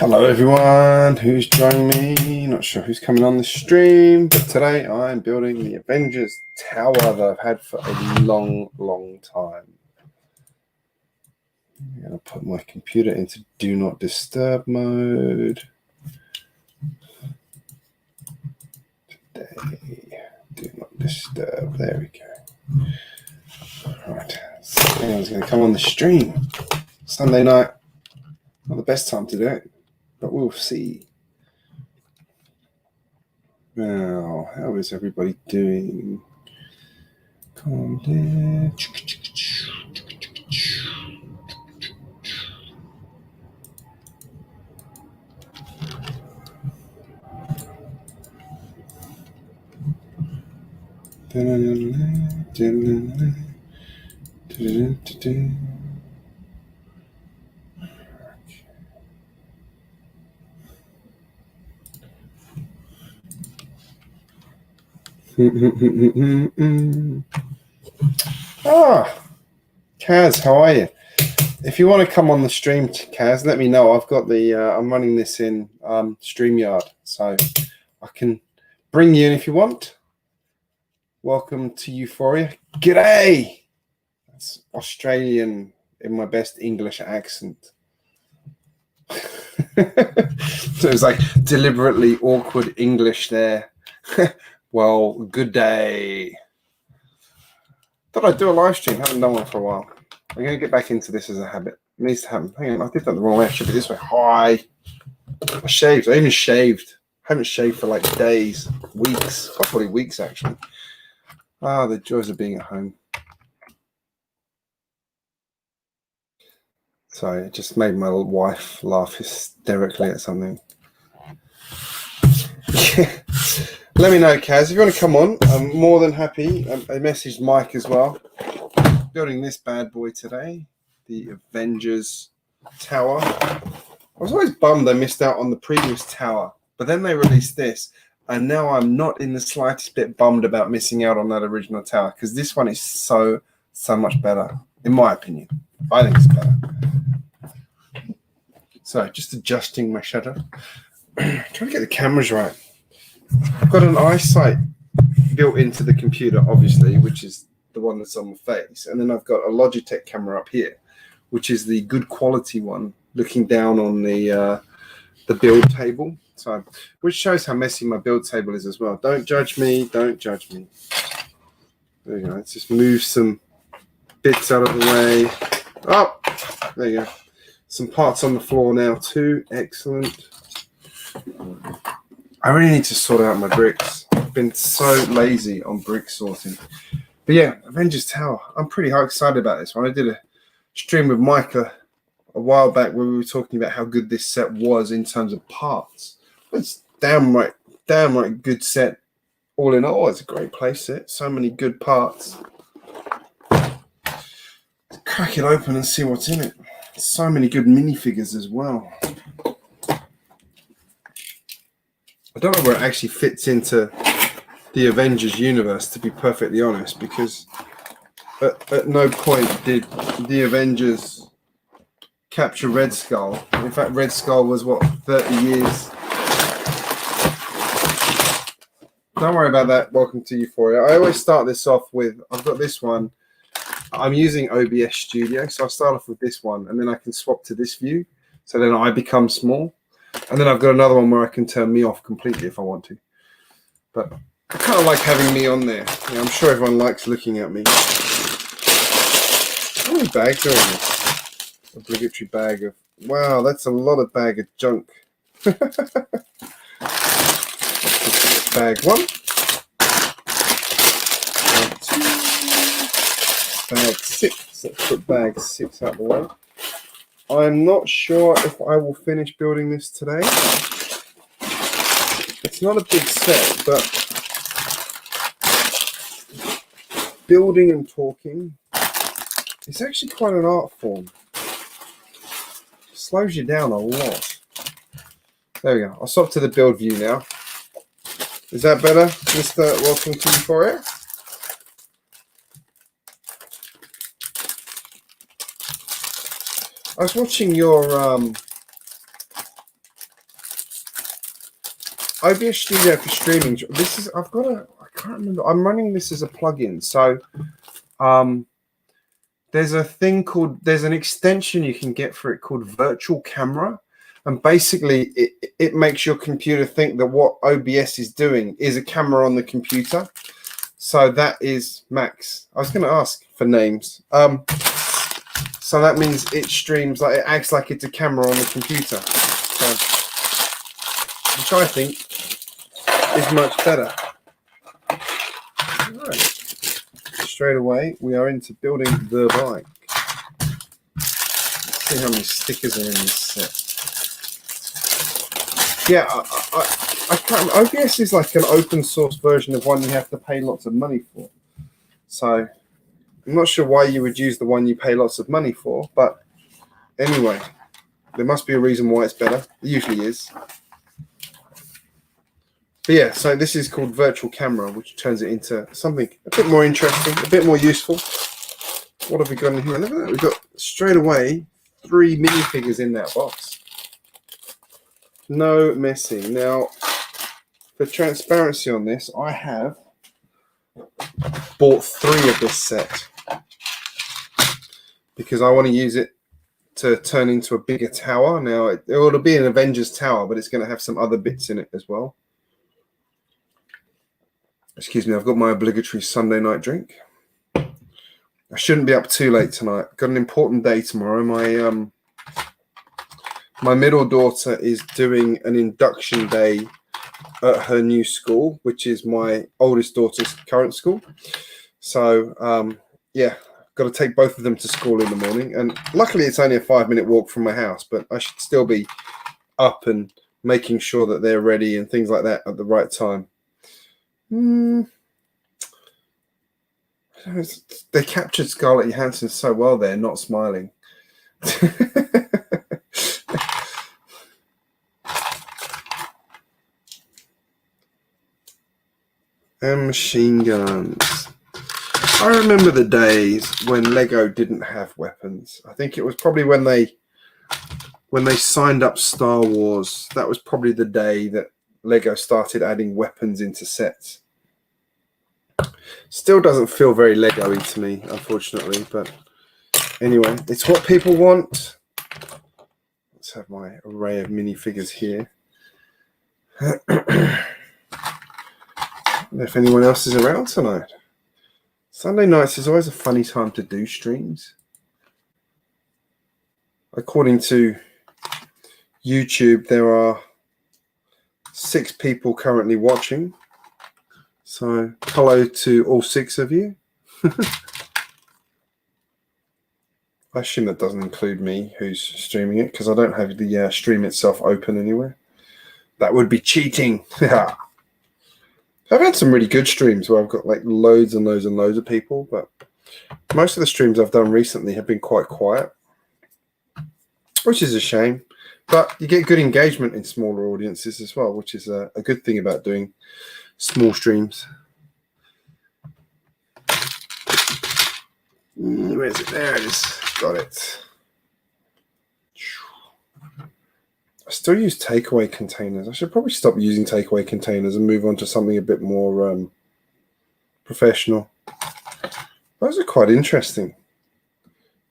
Hello everyone who's joining me. Not sure who's coming on the stream, but today I'm building the Avengers Tower that I've had for a long time. I'm going to put my computer into do not disturb mode. Today, do not disturb. There we go. Alright, so anyone's going to come on the stream. Sunday night, not the best time to do it, but we'll see. Now, how is everybody doing? Calm down. Kaz, how are you? If you want to come on the stream, Kaz, let me know. I've got the I'm running this in StreamYard, so I can bring you in if you want. Welcome to Euphoria. G'day. That's Australian in my best English accent. So it was like deliberately awkward English there. Well, good day. Thought I'd do a live stream. Haven't done one for a while. I'm going to get back into this as a habit. It needs to happen. Hang on, I did that the wrong way. I should be this way. Hi. I shaved. I even shaved. I haven't shaved for like days, weeks. Probably weeks, actually. Ah, the joys of being at home. Sorry, it just made my wife laugh hysterically at something. Let me know, Kaz. If you want to come on, I'm more than happy. I messaged Mike as well. Building this bad boy today, the Avengers Tower. I was always bummed I missed out on the previous tower, but then they released this, and now I'm not in the slightest bit bummed about missing out on that original tower, because this one is so much better, in my opinion. I think it's better. So, just adjusting my shutter. Trying to get the cameras right. I've got an eyesight built into the computer, obviously, which is the one that's on my face, and then I've got a Logitech camera up here, which is the good quality one, looking down on the build table. So, which shows how messy my build table is as well. Don't judge me. Don't judge me. There you go. Let's just move some bits out of the way. Oh, there you go. Some parts on the floor now too. Excellent. I really need to sort out my bricks. I've been so lazy on brick sorting. But yeah, Avengers Tower. I'm pretty excited about this one. I did a stream with Micah a while back where we were talking about how good this set was in terms of parts. It's damn right good set all in all. It's a great play set. So many good parts. Let's crack it open and see what's in it. So many good minifigures as well. I don't know where it actually fits into the Avengers universe, to be perfectly honest, because at no point did the Avengers capture Red Skull. In fact, Red Skull was, 30 years? Don't worry about that. Welcome to Euphoria. I always start this off with, I've got this one. I'm using OBS Studio, so I start off with this one, and then I can swap to this view, so then I become small. And then I've got another one where I can turn me off completely if I want to. But I kind of like having me on there. Yeah, I'm sure everyone likes looking at me. How many bags are in this? Obligatory bag of... Wow, that's a lot of bag of junk. Bag 1. Bag 2. Bag 6. Let's put bag 6 out the way. I'm not sure if I will finish building this today. It's not a big set, but building and talking is actually quite an art form. It slows you down a lot. There we go. I'll stop to the build view now. Is that better, Mr. Welcome to Euphoria? I was watching your OBS Studio for streaming. This is I can't remember. I'm running this as a plugin. So there's an extension you can get for it called Virtual Camera. And basically it makes your computer think that what OBS is doing is a camera on the computer. So that is Max. I was going to ask for names. So that means it streams, like it acts like it's a camera on the computer. So, which I think is much better. Right. Straight away, we are into building the bike. Let's see how many stickers are in this set. Yeah, I can't. OBS is like an open source version of one you have to pay lots of money for. So I'm not sure why you would use the one you pay lots of money for, but anyway, there must be a reason why it's better. It usually is. But yeah, so this is called Virtual Camera, which turns it into something a bit more interesting, a bit more useful. What have we got in here? Look at that. We've got straight away 3 minifigures in that box. No messing. Now, for transparency on this, I have bought 3 of this set because I want to use it to turn into a bigger tower. Now, it'll be an Avengers Tower, but it's going to have some other bits in it as well. Excuse me, I've got my obligatory Sunday night drink. I shouldn't be up too late tonight. Got an important day tomorrow. My middle daughter is doing an induction day at her new school, which is my oldest daughter's current school. So, yeah, got to take both of them to school in the morning. And luckily, it's only a 5-minute walk from my house, but I should still be up and making sure that they're ready and things like that at the right time. They captured Scarlett Johansson so well there, not smiling. And machine guns. I remember the days when Lego didn't have weapons. I think it was probably when they signed up Star Wars. That was probably the day that Lego started adding weapons into sets. Still doesn't feel very Lego-y to me, unfortunately. But anyway, it's what people want. Let's have my array of minifigures here. If anyone else is around tonight. Sunday nights is always a funny time to do streams. According to YouTube, there are 6 people currently watching. So hello to all 6 of you. I assume that doesn't include me who's streaming it because I don't have the stream itself open anywhere. That would be cheating. I've had some really good streams where I've got like loads and loads and loads of people, but most of the streams I've done recently have been quite quiet, which is a shame. But you get good engagement in smaller audiences as well, which is a good thing about doing small streams. Where is it? There it is. Got it. I still use takeaway containers. I should probably stop using takeaway containers and move on to something a bit more professional. Those are quite interesting.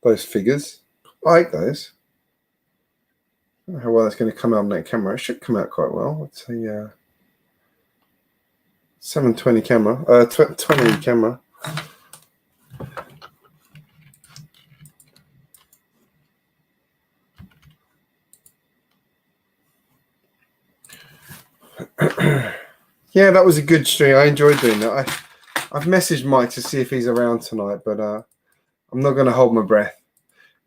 Those figures. I like those. I don't know how well that's going to come out on that camera. It should come out quite well. It's a 720 camera. 20 camera. Yeah, that was a good stream. I enjoyed doing that. I've messaged Mike to see if he's around tonight, but I'm not going to hold my breath.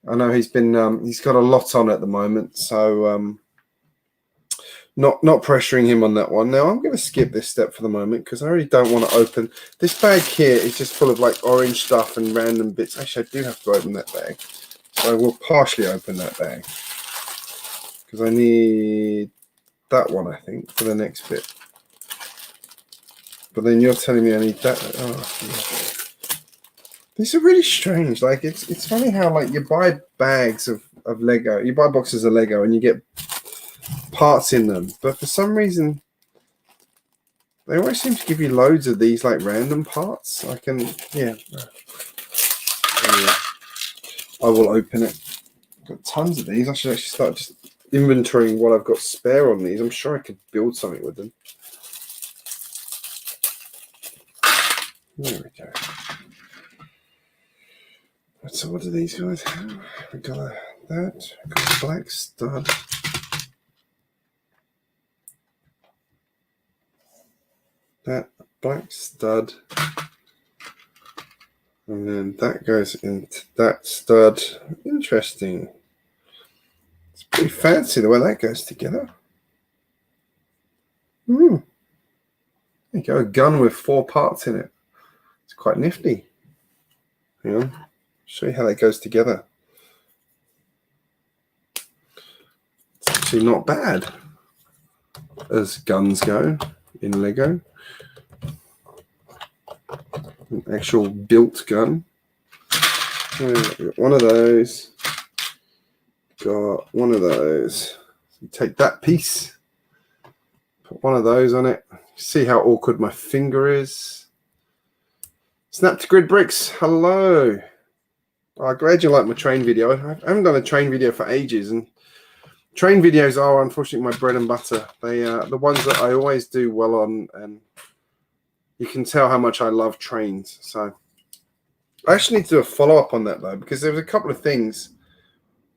I know he's got a lot on at the moment, so not pressuring him on that one. Now I'm going to skip this step for the moment because I really don't want to open this bag. Here is just full of like orange stuff and random bits. Actually, I do have to open that bag, so I will partially open that bag because I need that one, I think, for the next bit. But then you're telling me I need that. Oh, these are really strange. Like it's funny how like you buy bags of Lego, you buy boxes of Lego, and you get parts in them, but for some reason They always seem to give you loads of these like random parts. I can, yeah. Anyway, I will open it. I've got tons of these. I should actually start just inventorying what I've got spare on these. I'm sure I could build something with them. There we go. So what do these guys have? We got that. We've got a black stud. That black stud. And then that goes into that stud. Interesting. It's pretty fancy the way that goes together. There you go, a gun with 4 parts in it. It's quite nifty. Hang on, show you how that goes together. It's actually not bad as guns go in Lego. An actual built gun. Got one of those. Got one of those. So you take that piece, put one of those on it. See how awkward my finger is. Snap to Grid Bricks, hello. I'm glad you like my train video. I haven't done a train video for ages, and train videos are unfortunately my bread and butter. They are the ones that I always do well on, and you can tell how much I love trains. So I actually need to do a follow-up on that though, because there was a couple of things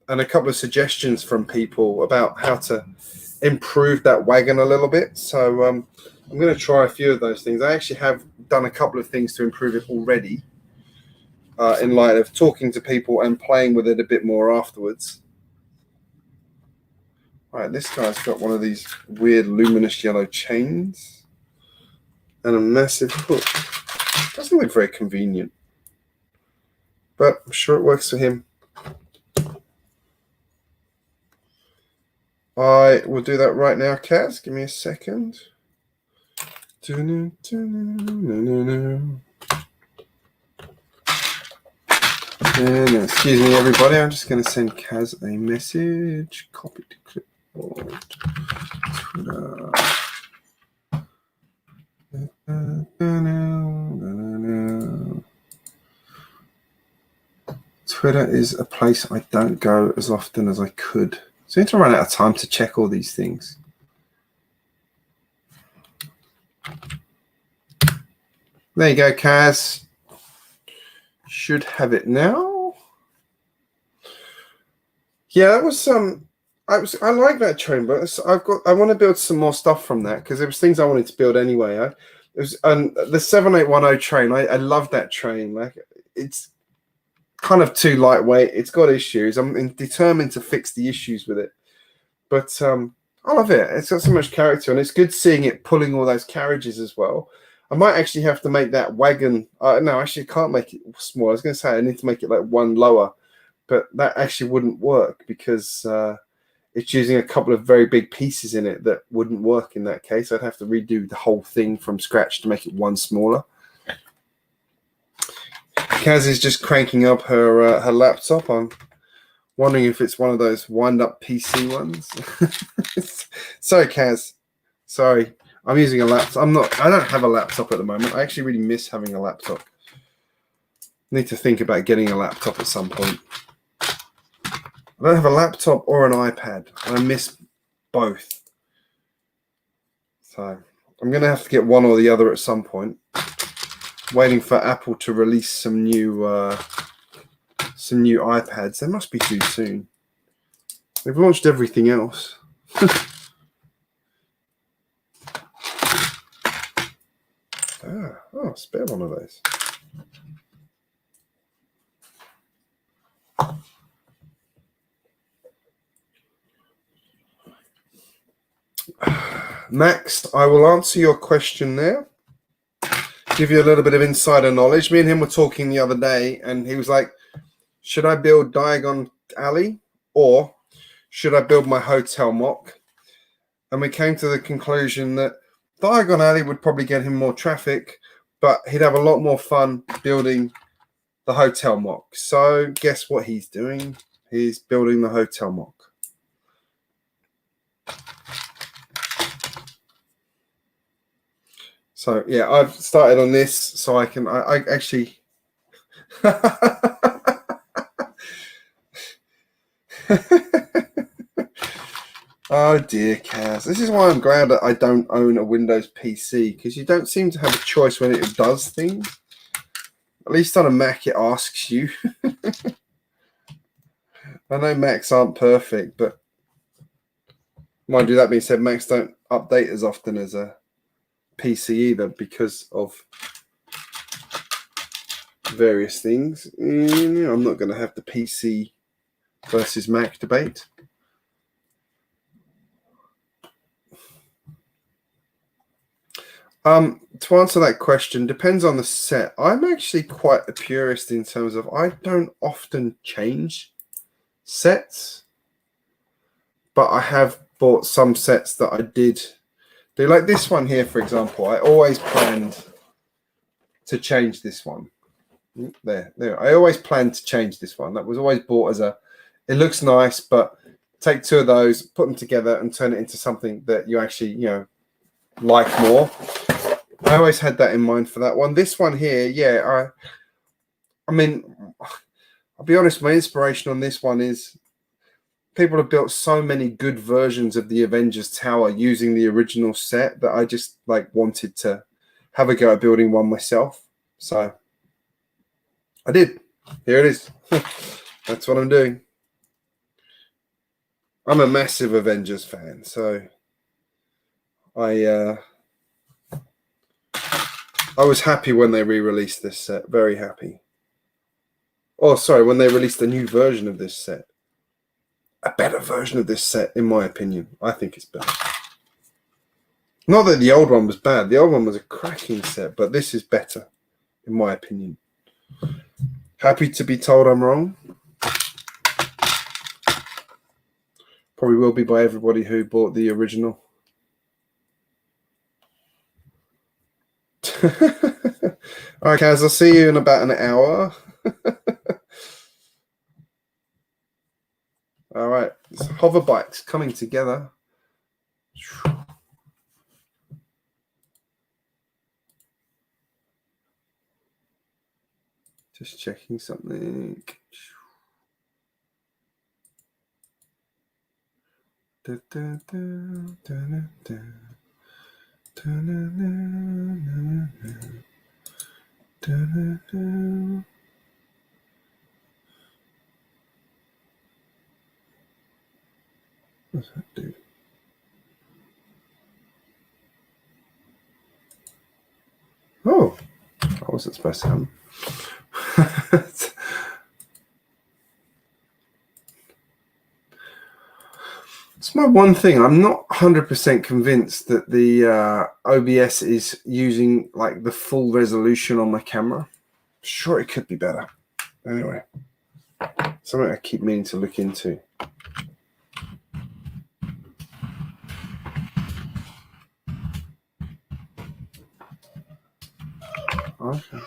and a couple of suggestions from people about how to improve that wagon a little bit. So I'm going to try a few of those things. I actually have done a couple of things to improve it already, in light of talking to people and playing with it a bit more afterwards. All right, this guy's got one of these weird luminous yellow chains and a massive hook. Doesn't look very convenient, but I'm sure it works for him. I will do that right now, Kaz. Give me a second. And excuse me, everybody. I'm just going to send Kaz a message. Copy to clipboard. Twitter. Twitter is a place I don't go as often as I could. So I need to run out of time to check all these things. There you go, Kaz. Should have it now. Yeah, that was I like that train, but I want to build some more stuff from that because there was things I wanted to build anyway. It was the 7810 train. I love that train. Like, it's kind of too lightweight. It's got issues. I'm determined to fix the issues with it, but I love it. It's got so much character, and it's good seeing it pulling all those carriages as well. I might actually have to make that wagon. No, actually, I can't make it small. I was going to say I need to make it like one lower, but that actually wouldn't work because it's using a couple of very big pieces in it that wouldn't work in that case. I'd have to redo the whole thing from scratch to make it one smaller. Kaz is just cranking up her laptop. I'm wondering if it's one of those wind-up PC ones. Sorry, Kaz. Sorry. I'm using a laptop. I don't have a laptop at the moment. I actually really miss having a laptop. Need to think about getting a laptop at some point. I don't have a laptop or an iPad. And I miss both. So I'm going to have to get one or the other at some point. Waiting for Apple to release some new iPads. They must be due soon. They've launched everything else. Spare one of those. Max, I will answer your question there. Give you a little bit of insider knowledge. Me and him were talking the other day, and he was like, should I build Diagon Alley or should I build my hotel mock? And we came to the conclusion that Diagon Alley would probably get him more traffic, but he'd have a lot more fun building the hotel mock. So guess what he's doing? He's building the hotel mock. So yeah, I've started on this so I actually Oh dear, Kaz. This is why I'm glad that I don't own a Windows PC, because you don't seem to have a choice when it does things. At least on a Mac, it asks you. I know Macs aren't perfect, but mind you, that being said, Macs don't update as often as a PC either because of various things. I'm not going to have the PC versus Mac debate. To answer that question, depends on the set. I'm actually quite a purist in terms of I don't often change sets, but I have bought some sets that I did do. Like this one here, for example, I always planned to change this one. There. I always planned to change this one. That was always bought as it looks nice, but take two of those, put them together and turn it into something that you actually, like more. I always had that in mind for that one. This one here, yeah, I mean, I'll be honest, my inspiration on this one is people have built so many good versions of the Avengers Tower using the original set that I just wanted to have a go at building one myself. So I did. Here it is. That's what I'm doing. I'm a massive Avengers fan, so I was happy when they re-released this set. Very happy. Oh, sorry, when they released a new version of this set. A better version of this set, in my opinion. I think it's better. Not that the old one was bad. The old one was a cracking set, but this is better, in my opinion. Happy to be told I'm wrong. Probably will be by everybody who bought the original. All right, guys, I'll see you in about an hour. All right, hover bikes coming together. Just checking something. What's that do? Oh, I wasn't supposed to have It's my one thing. I'm not 100% convinced that the OBS is using the full resolution on my camera. Sure, it could be better. Anyway, something I keep meaning to look into. Okay.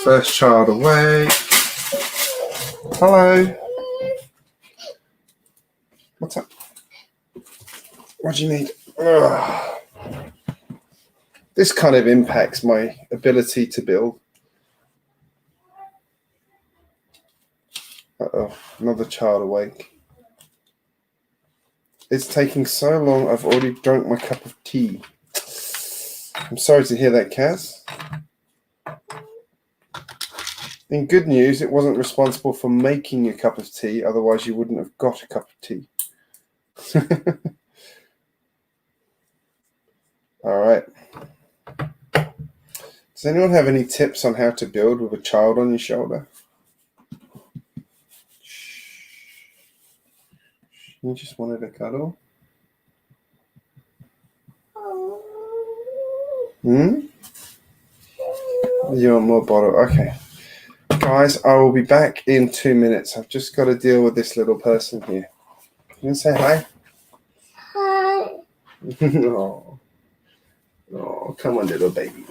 First child awake. Hello. What's up? What do you need? Ugh. This kind of impacts my ability to build. Uh-oh, another child awake. It's taking so long, I've already drunk my cup of tea. I'm sorry to hear that, Kaz. In good news, it wasn't responsible for making a cup of tea, otherwise you wouldn't have got a cup of tea. All right. Does anyone have any tips on how to build with a child on your shoulder? You just wanted a cuddle? You want more bottle? Okay. Guys, I will be back in 2 minutes. I've just got to deal with this little person here. You can say hi? Hi. Oh. Oh, come on, little baby.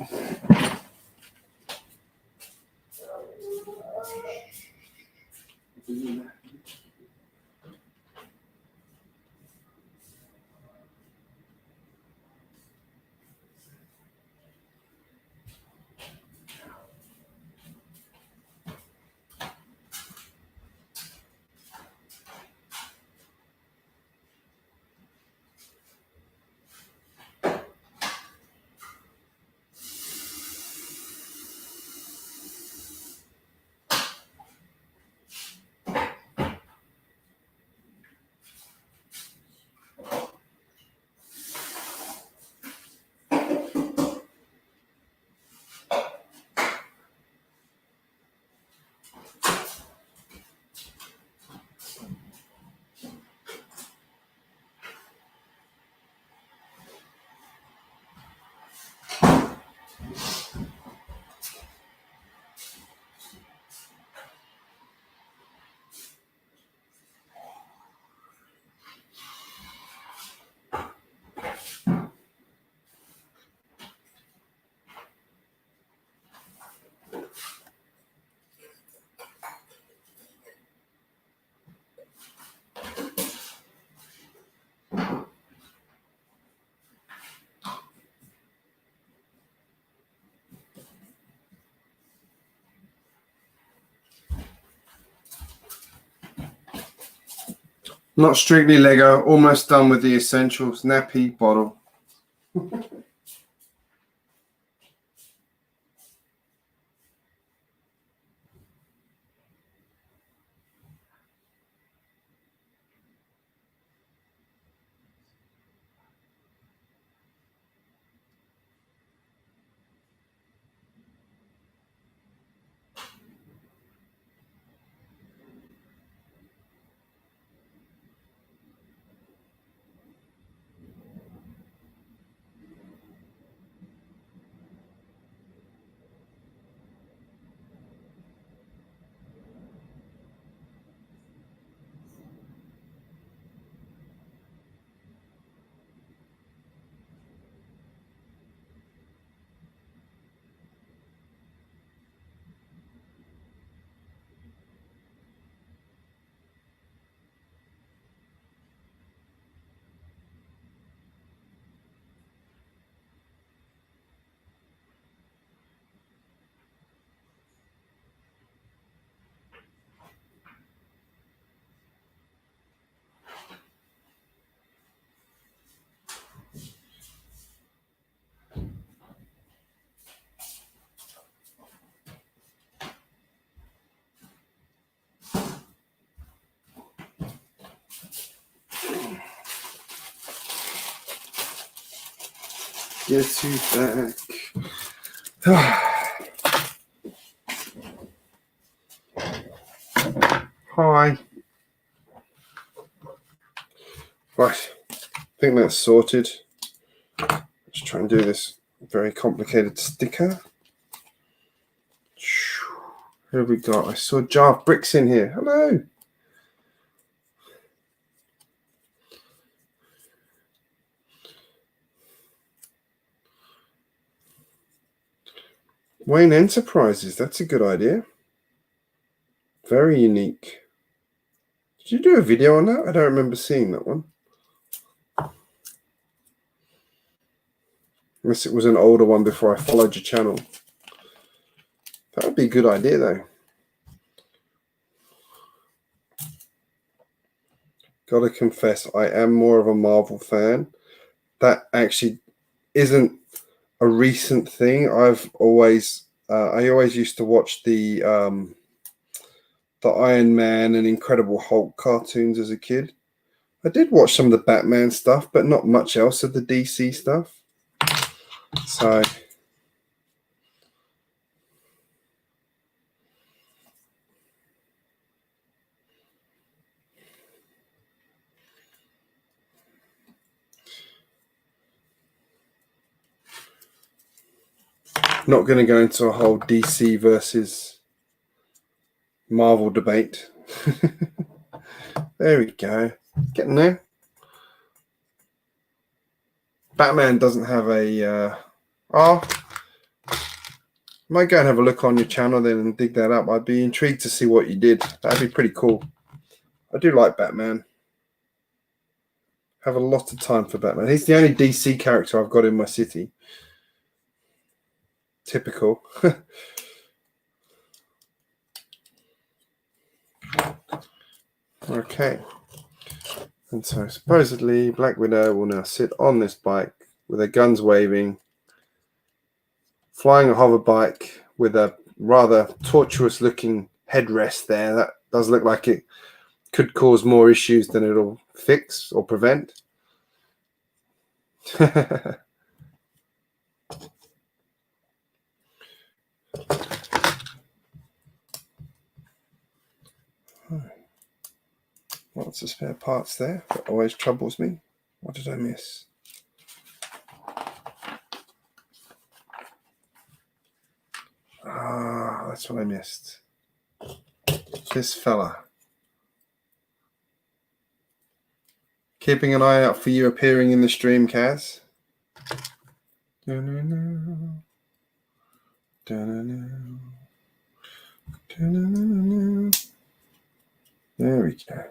Not strictly Lego. Almost done with the essentials. Nappy bottle. Get you back. Hi. Right. I think that's sorted. Let's try and do this very complicated sticker. Who have we got? I saw a jar of bricks in here. Hello. Wayne Enterprises. That's a good idea. Very unique. Did you do a video on that? I don't remember seeing that one. Unless it was an older one before I followed your channel. That would be a good idea, though. Gotta confess, I am more of a Marvel fan. That actually isn't a recent thing. I always used to watch the Iron Man and Incredible Hulk cartoons as a kid. I did watch some of the Batman stuff, but not much else of the DC stuff. So not going to go into a whole DC versus Marvel debate. There we go. Getting there. Batman doesn't have a... might go and have a look on your channel then and dig that up. I'd be intrigued to see what you did. That'd be pretty cool. I do like Batman. Have a lot of time for Batman. He's the only DC character I've got in my city. Typical. Okay. And so supposedly Black Widow will now sit on this bike with her guns waving, flying a hover bike with a rather tortuous looking headrest there. That does look like it could cause more issues than it'll fix or prevent. Lots of spare parts there. That always troubles me. What did I miss? Ah, that's what I missed. This fella. Keeping an eye out for you appearing in the stream, Kaz. There we go.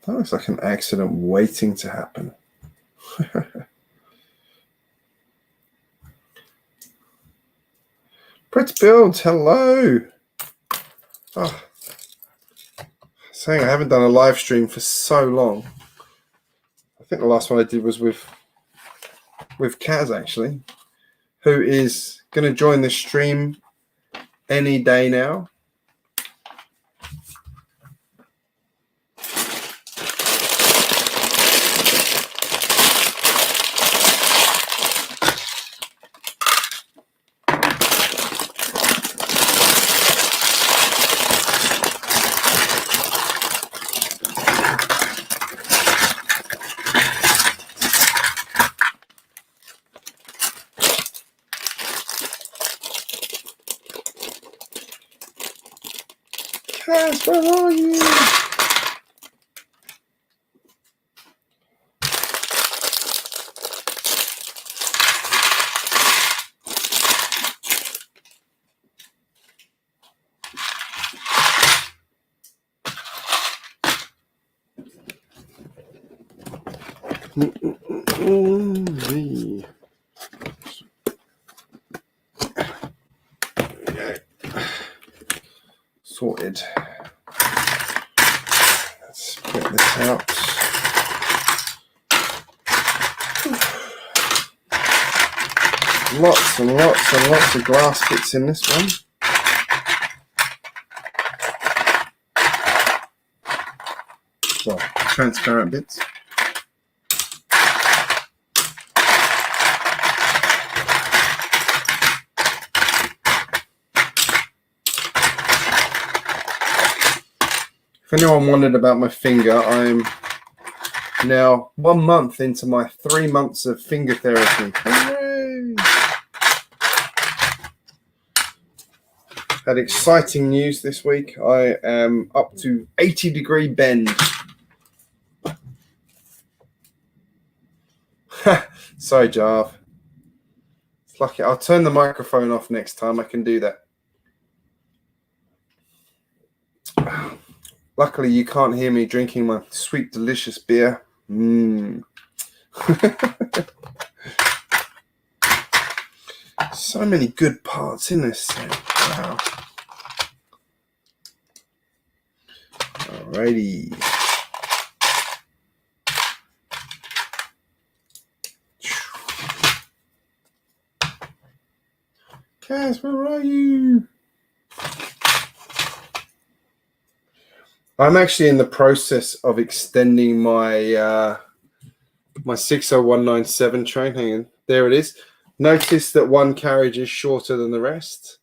That looks like an accident waiting to happen. Pretty builds, hello. Oh, saying I haven't done a live stream for so long. I think the last one I did was with Kaz, actually, who is going to join the stream any day now. Kaz, where are you? Sorted. Let's get this out. Lots and lots and lots of glass bits in this one. Well, transparent bits. If anyone wondered about my finger, I'm now 1 month into my 3 months of finger therapy. Hooray! Had exciting news this week. I am up to 80-degree bend. Sorry, Jarv. It's lucky. I'll turn the microphone off next time. I can do that. Luckily, you can't hear me drinking my sweet, delicious beer. So many good parts in this set. Wow. Alrighty. Kaz, where are you? I'm actually in the process of extending my my 60197 train. Hang on, there it is. Notice that one carriage is shorter than the rest.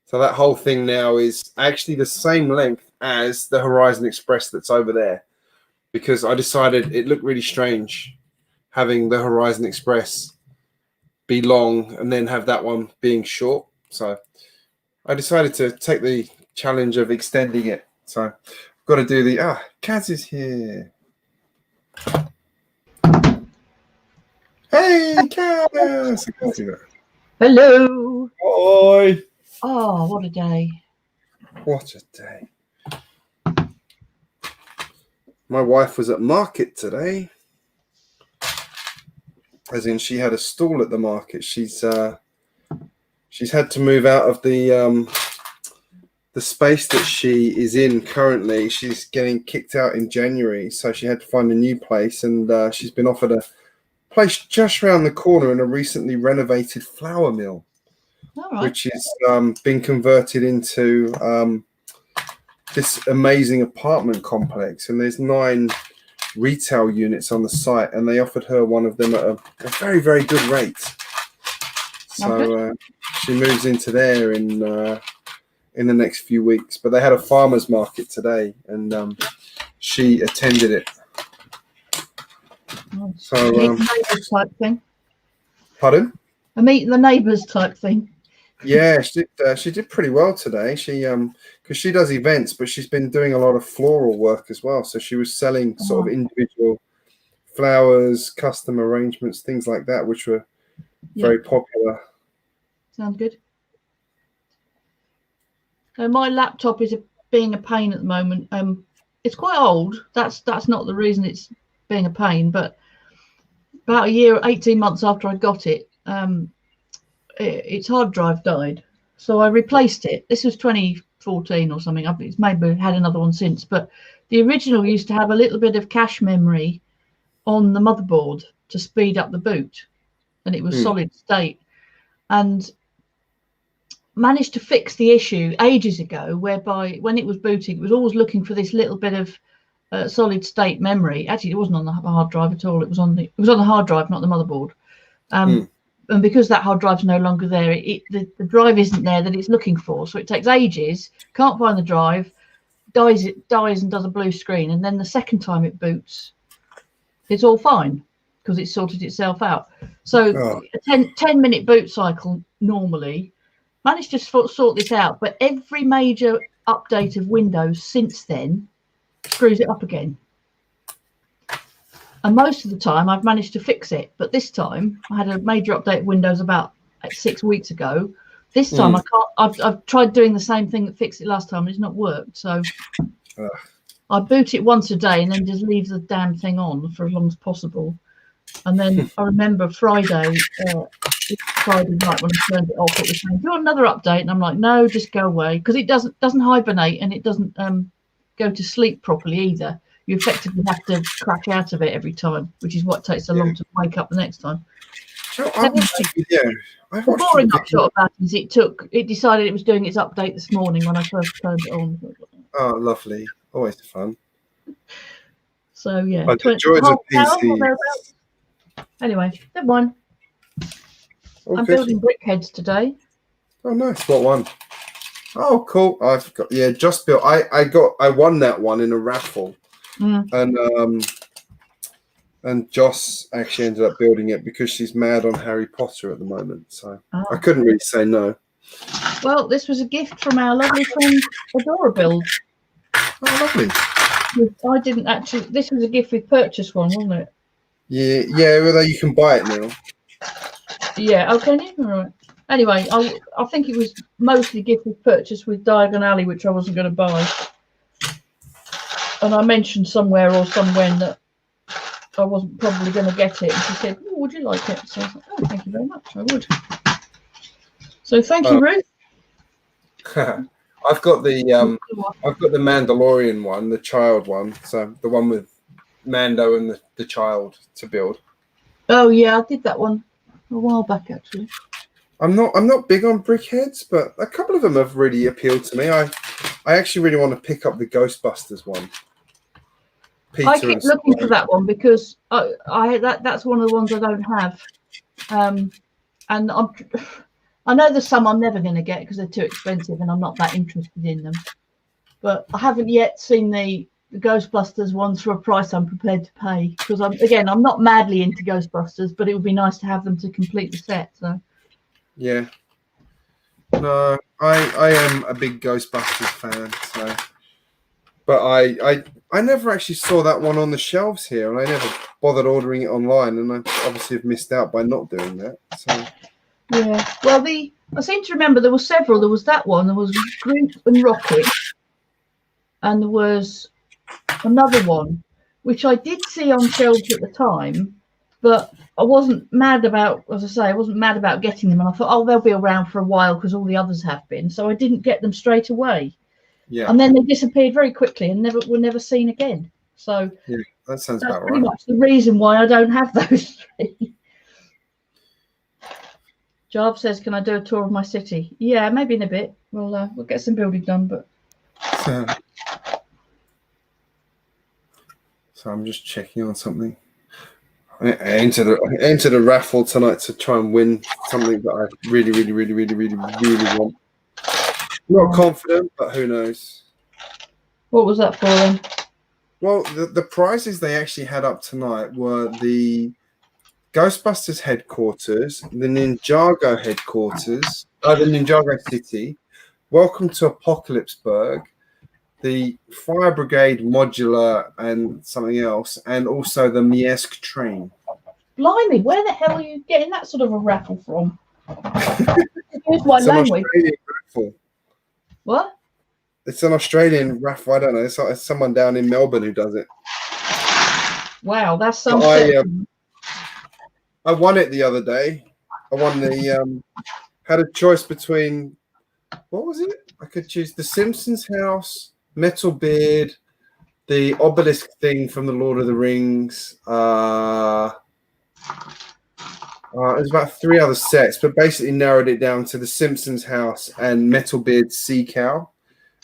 So that whole thing now is actually the same length as the Horizon Express that's over there, because I decided it looked really strange having the Horizon Express be long and then have that one being short. So I decided to take the challenge of extending it. So I've got to do the Kaz is here. Hey, Kaz! I can't see that. Hello. Hi. Oh, what a day. What a day. My wife was at market today. As in, she had a stall at the market. She's had to move out of the space that she is in currently. She's getting kicked out in January, so she had to find a new place, and she's been offered a place just around the corner in a recently renovated flour mill, which is been converted into this amazing apartment complex, and there's 9 retail units on the site, and they offered her one of them at a very, very good rate. So she moves into there in the next few weeks. But they had a farmer's market today, and she attended it. So neighbours type thing. Pardon? A meet the neighbours type thing. Yeah, she did pretty well today. She because she does events, but she's been doing a lot of floral work as well. So she was selling sort of individual flowers, custom arrangements, things like that, which were very popular. Sounds good. My laptop is being a pain at the moment. It's quite old. That's not the reason it's being a pain. But about a year, 18 months after I got it, its hard drive died. So I replaced it. This was 2014 or something. It's maybe had another one since, but The original used to have a little bit of cache memory on the motherboard to speed up the boot, and it was solid state. And managed to fix the issue ages ago, whereby when it was booting, it was always looking for this little bit of solid state memory. Actually, it wasn't on the hard drive at all. It was on the hard drive, not the motherboard. And because that hard drive's no longer there, the drive isn't there that it's looking for. So it takes ages. Can't find the drive. Dies and does a blue screen. And then the second time it boots, it's all fine because it's sorted itself out. So a 10-minute boot cycle normally. Managed to sort this out, but every major update of Windows since then screws it up again. And most of the time I've managed to fix it, but this time I had a major update of Windows about 6 weeks ago. This time I can't. I've tried doing the same thing that fixed it last time, and it's not worked. So I boot it once a day and then just leave the damn thing on for as long as possible. And then I remember Friday night when I turned it off, it was saying, "Do another update," and I'm like, "No, just go away," because it doesn't hibernate and it doesn't go to sleep properly either. You effectively have to crack out of it every time, which is what takes so long to wake up the next time. So I watched a video. The boring upshot of that is it decided it was doing its update this morning when I first turned it on. Oh, lovely! Always fun. So yeah, but the joys of PC. Anyway, never mind. I'm building brickheads today. Oh, nice. What one? Oh, cool. I've got just built. I won that one in a raffle, and Joss actually ended up building it because she's mad on Harry Potter at the moment. So I couldn't really say no. Well, this was a gift from our lovely friend Adora Build. Oh, lovely. I didn't actually. This was a gift with purchase one, wasn't it? Yeah. Although you can buy it now. Yeah. Okay. All right. Anyway, I think it was mostly gift with purchase with Diagon Alley, which I wasn't going to buy. And I mentioned somewhere that I wasn't probably going to get it. And she said, "Oh, would you like it?" So I was like, "Oh, thank you very much. I would." So thank you, Ruth. I've got the Mandalorian one, the child one. So the one with Mando and the child to build. Oh yeah, I did that one a while back actually. I'm not big on brickheads, but a couple of them have really appealed to me. I actually really want to pick up the Ghostbusters one. I keep looking for that one because that's one of the ones I don't have, and I know there's some I'm never going to get because they're too expensive and I'm not that interested in them. But I haven't yet seen the Ghostbusters ones for a price I'm prepared to pay because I'm not madly into Ghostbusters, but it would be nice to have them to complete the set. So. Yeah. No, I am a big Ghostbusters fan, so but I never actually saw that one on the shelves here, and I never bothered ordering it online, and I obviously have missed out by not doing that. So yeah. Well, I seem to remember there were several. There was that one, there was Groot and Rocket, and there was another one which I did see on shelves at the time, but I wasn't mad about, as I say, I wasn't mad about getting them. And I thought, oh, they'll be around for a while because all the others have been. So I didn't get them straight away. Yeah. And then they disappeared very quickly and were never seen again. So yeah, that sounds about right. Pretty much the reason why I don't have those three. Jarv says, "Can I do a tour of my city?" Yeah, maybe in a bit. We'll get some building done, but. So I'm just checking on something. I entered a raffle tonight to try and win something that I really want. Not confident, but who knows? What was that for then? Well, the prizes they actually had up tonight were the Ghostbusters headquarters, the Ninjago headquarters, the Ninjago City, Welcome to Apocalypseburg, the Fire Brigade modular and something else, and also the Miesk train. Blimey, where the hell are you getting that sort of a raffle from? Here's my language. Raffle. What? It's an Australian raffle. I don't know. It's someone down in Melbourne who does it. Wow, that's so. I won it the other day. I won the. Had a choice between. What was it? I could choose the Simpsons house, Metal Beard, the obelisk thing from the Lord of the Rings. There's about 3 other sets, but basically narrowed it down to the Simpsons house and Metalbeard's sea cow,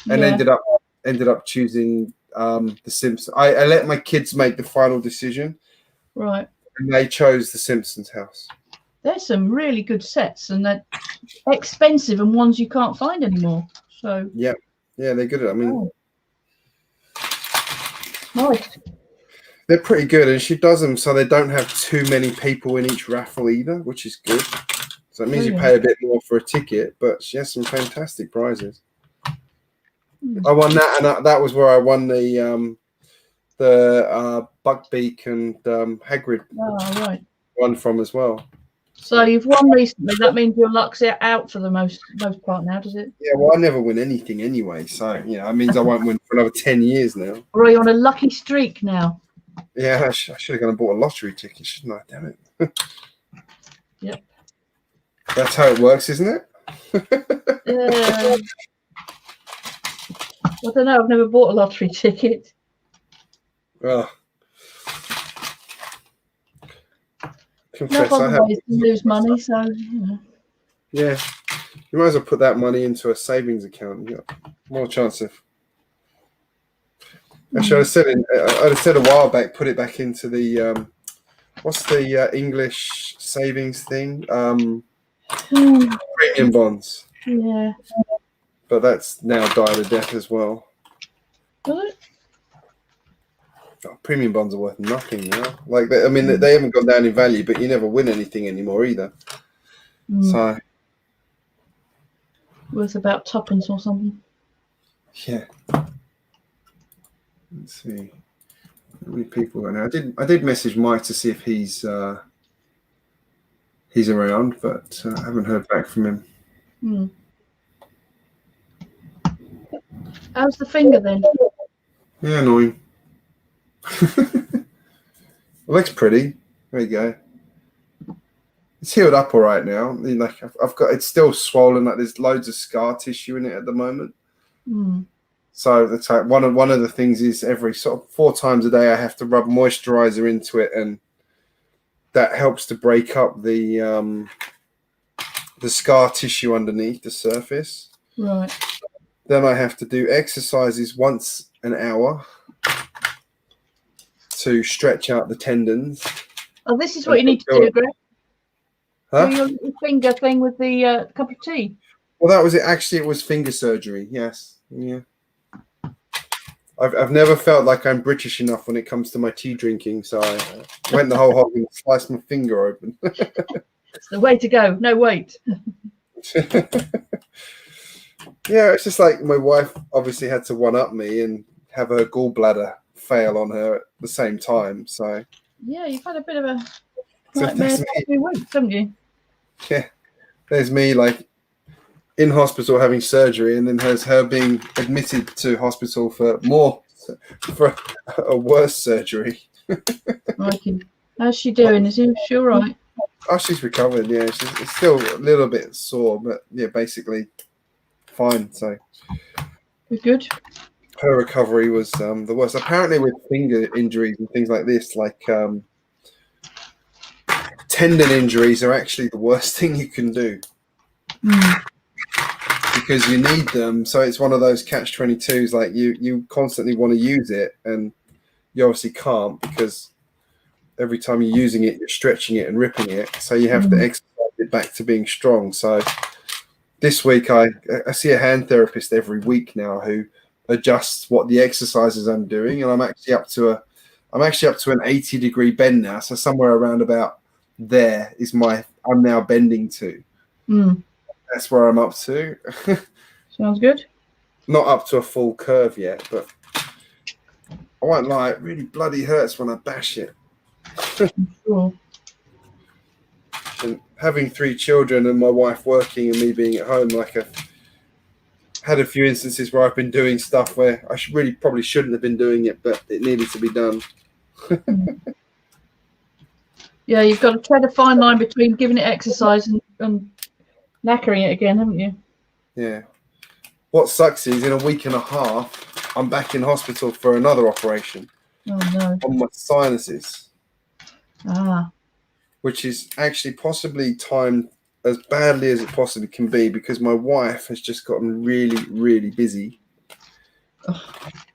and ended up choosing the Simpsons. I let my kids make the final decision, Right. and they chose the Simpsons house. There's some really good sets, and they're expensive and ones you can't find anymore. So yeah, they're good at it. I mean, nice. They're pretty good, and she does them so they don't have too many people in each raffle either, which is good. So it means you pay a bit more for a ticket, but she has some fantastic prizes. I won that, and that was where I won the Buckbeak and Hagrid one from as well. So you've won recently. That means your luck's out for the most part now, does it? Yeah, well, I never win anything anyway, so that means I won't win for another 10 years now. Or are you on a lucky streak now? Yeah, I should have gone and bought a lottery ticket, shouldn't I? Damn it. Yep. That's how it works, isn't it? I don't know. I've never bought a lottery ticket. Well, confess, no other ways to lose money, so Yeah, you might as well put that money into a savings account. You got more chance of. Actually, I'd have said a while back, put it back into the what's the English savings thing? Premium bonds. Yeah. But that's now died a death as well. Really? Oh, premium bonds are worth nothing now. Like they haven't gone down in value, but you never win anything anymore either. So worth about tuppence or something. Yeah. Let's see. How many people are now? I did message Mike to see if he's around, but I haven't heard back from him. How's the finger then? Yeah, annoying. It looks pretty. There you go. It's healed up all right now. Like I've got, it's still swollen. Like there's loads of scar tissue in it at the moment. So that's like one of the things is every sort of 4 times a day I have to rub moisturizer into it, and that helps to break up the scar tissue underneath the surface. Right. Then I have to do exercises once an hour to stretch out the tendons. Oh, this is what you need to do, Greg. Huh? Do your finger thing with the cup of tea. Well, that was it. Actually, it was finger surgery. Yes. Yeah. I've never felt like I'm British enough when it comes to my tea drinking, so I went the whole hog and sliced my finger open. It's the way to go. No, wait. Yeah, it's just like my wife obviously had to one-up me and have her gallbladder fail on her at the same time. So yeah, you've had a bit of a nightmare for 2 weeks, haven't you? Yeah, there's me like in hospital having surgery, and then there's her being admitted to hospital for a worse surgery. How's she doing? Is she all right? Oh, she's recovered. Yeah, it's still a little bit sore, but yeah, basically fine. So good. Her recovery was the worst. Apparently, with finger injuries and things like this, like tendon injuries are actually the worst thing you can do. Because you need them. So it's one of those catch-22s. Like you constantly want to use it, and you obviously can't because every time you're using it, you're stretching it and ripping it. So you have to exercise it back to being strong. So this week I see a hand therapist every week now who adjusts what the exercises I'm doing, and I'm actually up to an 80-degree bend now. So somewhere around about there is I'm now bending to. That's where I'm up to. Sounds good. Not up to a full curve yet, but I won't lie, it really bloody hurts when I bash it. Sure. And having 3 children and my wife working and me being at home, like I've had a few instances where I've been doing stuff where I probably shouldn't have been doing it, but it needed to be done. Yeah, you've got to tread a fine line between giving it exercise and knackering it again, haven't you? Yeah. What sucks is in a week and a half, I'm back in hospital for another operation Oh no. on my sinuses, Ah. which is actually possibly timed as badly as it possibly can be because my wife has just gotten really, really busy. Oh.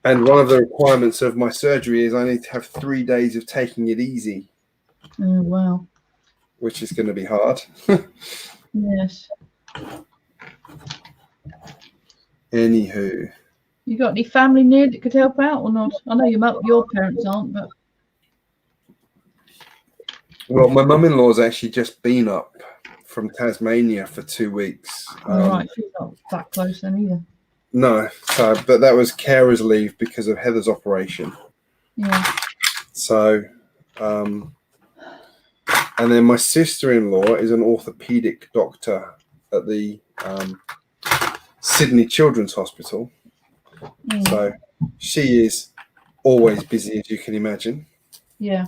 And one of the requirements of my surgery is I need to have 3 days of taking it easy, Oh wow. which is going to be hard. Yes. Anywho. You got any family near that could help out or not? I know your parents aren't, but Well, my mum-in-law's actually just been up from Tasmania for 2 weeks. all right, she's not that close then either. No, but that was carer's leave because of Heather's operation. Yeah. So, and then my sister-in-law is an orthopedic doctor at the Sydney Children's Hospital. Mm. So she is always busy, as you can imagine. Yeah.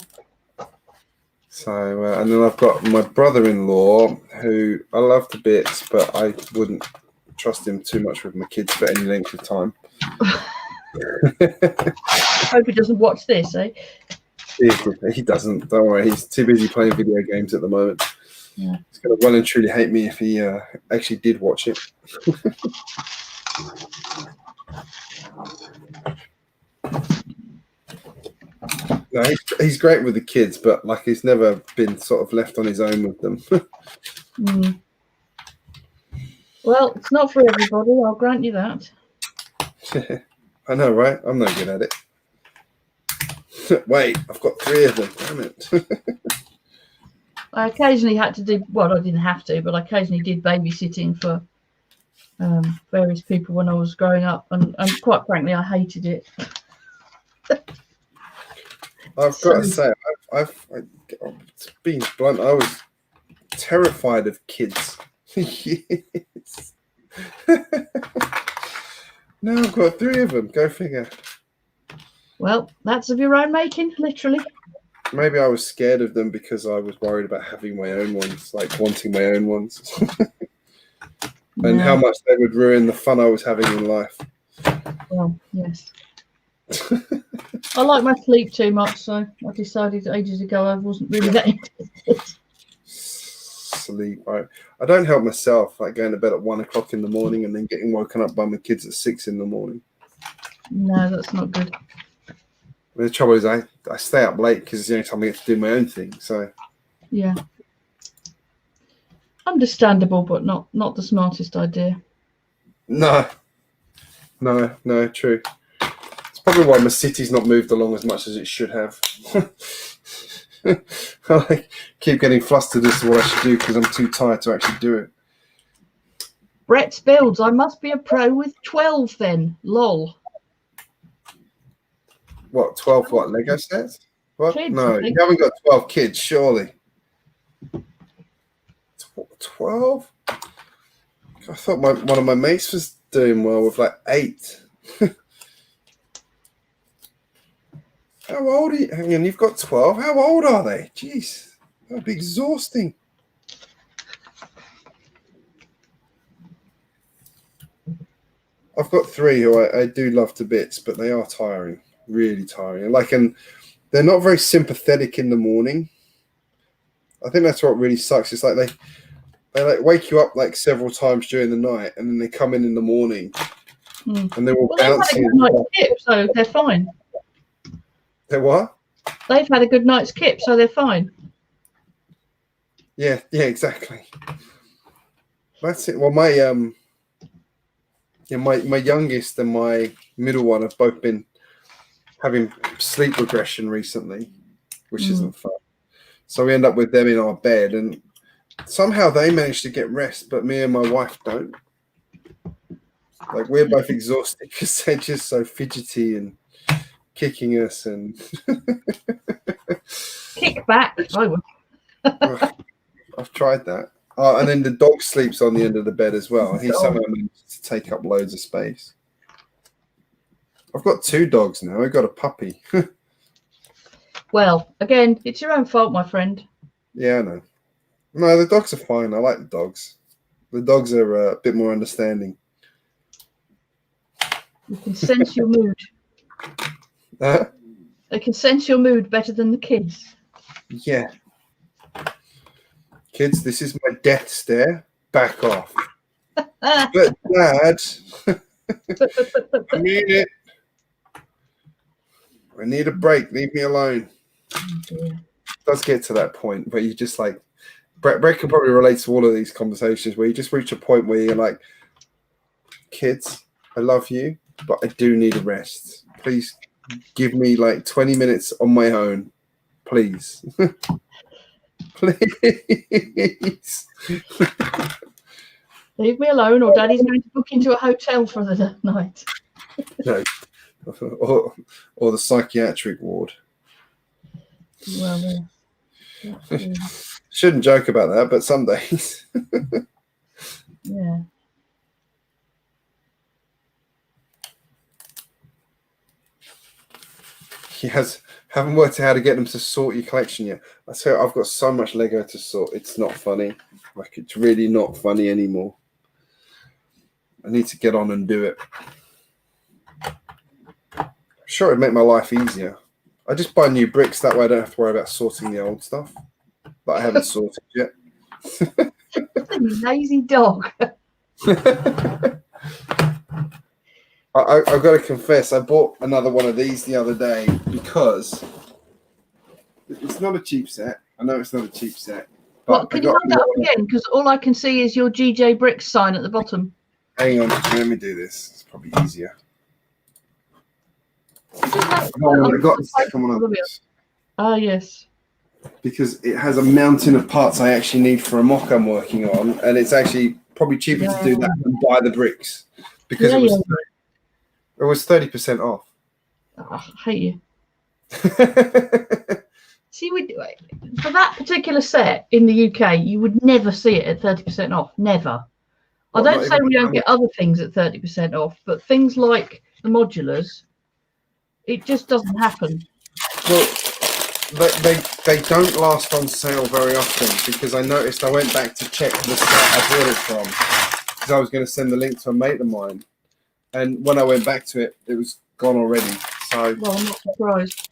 So, and then I've got my brother-in-law, who I love to bits, but I wouldn't trust him too much with my kids for any length of time. Hope he doesn't watch this, eh? He doesn't. Don't worry. He's too busy playing video games at the moment. Yeah. He's going to well and truly hate me if he actually did watch it. No, he's great with the kids, but like he's never been sort of left on his own with them. Mm. Well, it's not for everybody. I'll grant you that. I know, right? I'm no good at it. Wait, I've got 3 of them. Damn it. I occasionally had to do, well, I didn't have to, but I occasionally did babysitting for various people when I was growing up, and quite frankly, I hated it. I've got to say, I've being blunt, I was terrified of kids. Yes. Now I've got 3 of them. Go figure. Well, that's of your own making, literally. Maybe I was scared of them because I was worried about having my own ones, like wanting my own ones. And how much they would ruin the fun I was having in life. Well, yes. I like my sleep too much, so I decided ages ago I wasn't really that interested. Sleep. I don't help myself, like going to bed at 1 o'clock in the morning and then getting woken up by my kids at 6 in the morning. No, that's not good. The trouble is I stay up late because it's the only time I get to do my own thing. So yeah. Understandable, but not the smartest idea. No, true. It's probably why my city's not moved along as much as it should have. I keep getting flustered as to what I should do because I'm too tired to actually do it. Brett's builds. I must be a pro with 12 then. Lol. What, 12 what, Lego sets? What? Kids, No, you haven't got 12 kids, surely. 12? I thought one of my mates was doing well with like 8. How old are you? Hang on, you've got 12. How old are they? Jeez, that would be exhausting. I've got 3 who I do love to bits, but they are tiring, really tiring. And they're not very sympathetic in the morning. I think that's what really sucks. It's like they like wake you up like several times during the night, and then they come in the morning, and they're all bouncing. They've had a good night's kip, so they're fine. They're what? They've had a good night's kip, so they're fine. Yeah, exactly. That's it. Well, my my youngest and my middle one have both been having sleep regression recently, which isn't fun. So we end up with them in our bed, and somehow they manage to get rest, but me and my wife don't. Like, we're both exhausted because they're just so fidgety and kicking us and kick back. I've tried that. And then the dog sleeps on the end of the bed as well. He somehow managed to take up loads of space. I've got 2 dogs now. I've got a puppy. Well, again, it's your own fault, my friend. Yeah, I know. No, the dogs are fine. I like the dogs. The dogs are a bit more understanding. You can sense your mood. They can sense your mood better than the kids. Yeah. Kids, this is my death stare. Back off. But Dad, I need it. I need a break. Leave me alone. It does get to that point where you just like, Brett can probably relate to all of these conversations where you just reach a point where you're like, kids, I love you, but I do need a rest. Please give me like 20 minutes on my own. Please. Please. Leave me alone, or Daddy's going to book into a hotel for the night. No. Or the psychiatric ward. Well, Shouldn't joke about that, but some days. Yeah. Haven't worked out how to get them to sort your collection yet. I say I've got so much Lego to sort. It's not funny. Like, it's really not funny anymore. I need to get on and do it. I'm sure it'd make my life easier. I just buy new bricks. That way I don't have to worry about sorting the old stuff that I haven't sorted yet. You lazy dog. I've got to confess, I bought another one of these the other day because it's not a cheap set. I know it's not a cheap set. What, can you hold that up again? Because all I can see is your GJ Bricks sign at the bottom. Hang on, let me do this. It's probably easier. I got the second one of this. Ah, yes. Because it has a mountain of parts I actually need for a mock I'm working on, and it's actually probably cheaper to do that than buy the bricks because it was 30% off. Oh, I hate you. See, for that particular set in the UK, you would never see it at 30% off. Never. I don't say we don't get other things at 30% off, but things like the modulars, it just doesn't happen. Well, they don't last on sale very often because I noticed I went back to check the site I bought it from because I was going to send the link to a mate of mine. And when I went back to it, it was gone already. So, well, I'm not surprised.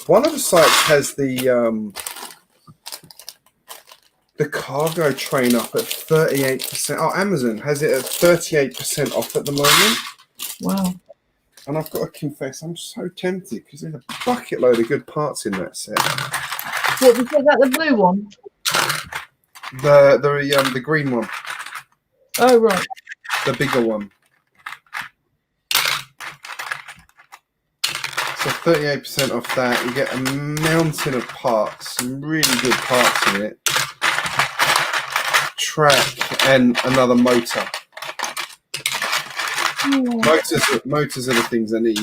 One of the sites has the cargo train up at 38%. Oh, Amazon has it at 38% off at the moment. Wow. And I've got to confess, I'm so tempted because there's a bucket load of good parts in that set. What was that? The blue one? The green one. Oh, right. The bigger one. So 38% off that. You get a mountain of parts, some really good parts in it. Track and another motor. Motors are the things I need.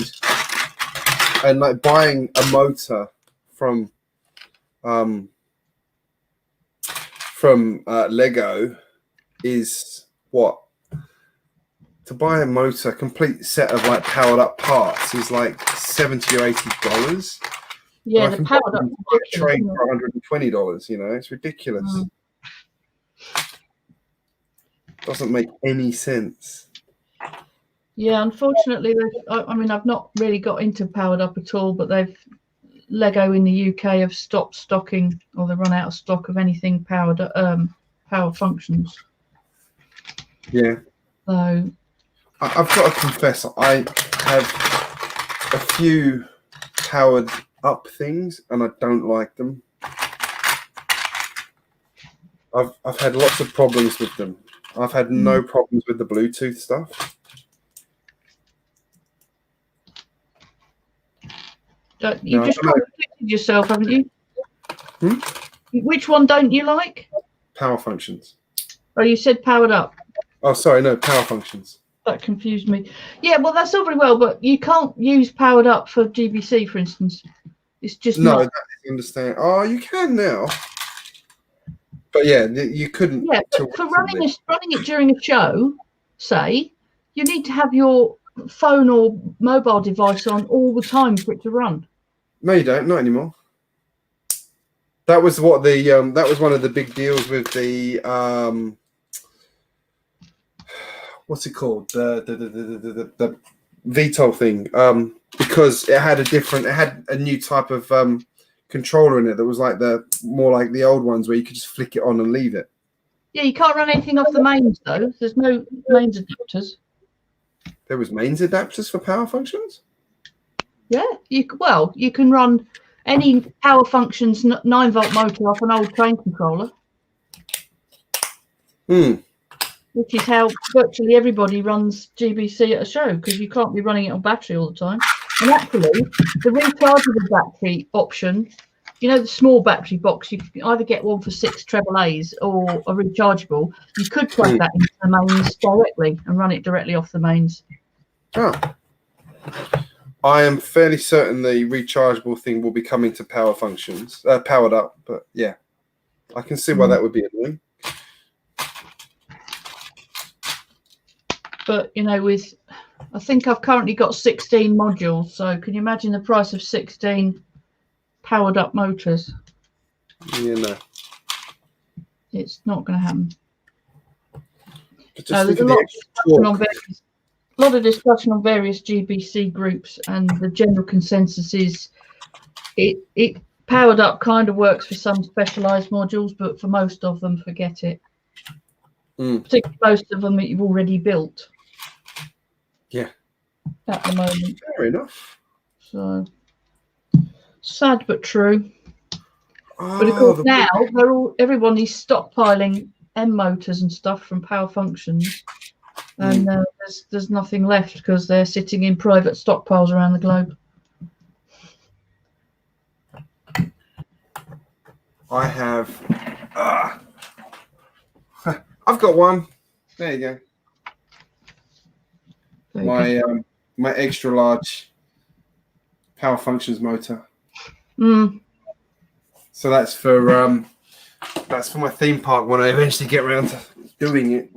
And like buying a motor from Lego is what? To buy a motor, complete set of like powered up parts is like $70 or $80. Yeah, the powered up train for $120. You know, it's ridiculous. Doesn't make any sense. Yeah, unfortunately, I mean, I've not really got into powered up at all, but Lego in the UK have stopped stocking, or they run out of stock of anything powered power functions. Yeah. So I've got to confess, I have a few powered up things, and I don't like them. I've had lots of problems with them. I've had no problems with the Bluetooth stuff. You've just contradicted yourself, haven't you? Which one don't you like? Power functions. Oh, you said powered up. Oh, sorry, no, power functions. That confused me. Yeah, well, that's all very well, but you can't use powered up for GBC, for instance. It's just no. Not. That is understand. Oh, you can now. But yeah, you couldn't. Yeah, but for running it during a show, say, you need to have your phone or mobile device on all the time for it to run. No, you don't. Not anymore. That was what that was one of the big deals with the what's it called? The VTOL thing. Because it had a new type of controller in it that was like more like the old ones where you could just flick it on and leave it. Yeah, you can't run anything off the mains though. There's no mains adapters. There was mains adapters for power functions. Yeah, you can run any power functions 9-volt motor off an old train controller. Which is how virtually everybody runs GBC at a show, because you can't be running it on battery all the time. And actually, the rechargeable battery option, the small battery box, you can either get one for 6 treble A's or a rechargeable. You could plug that into the mains directly and run it directly off the mains. Oh. I am fairly certain the rechargeable thing will be coming to power functions, powered up. But yeah, I can see why that would be annoying. But I think I've currently got 16 modules. So can you imagine the price of 16 powered up motors? Yeah, no, it's not going to happen. There's a lot of discussion on various GBC groups, and the general consensus is it powered up kind of works for some specialized modules, but for most of them, forget it. Particularly most of them that you've already built. Yeah. At the moment. Fair enough. So sad but true. But of course now everyone is stockpiling M motors and stuff from power functions. And there's nothing left because they're sitting in private stockpiles around the globe. I have. I've got one. There you go. My extra large power functions motor. So that's for my theme park when I eventually get around to doing it.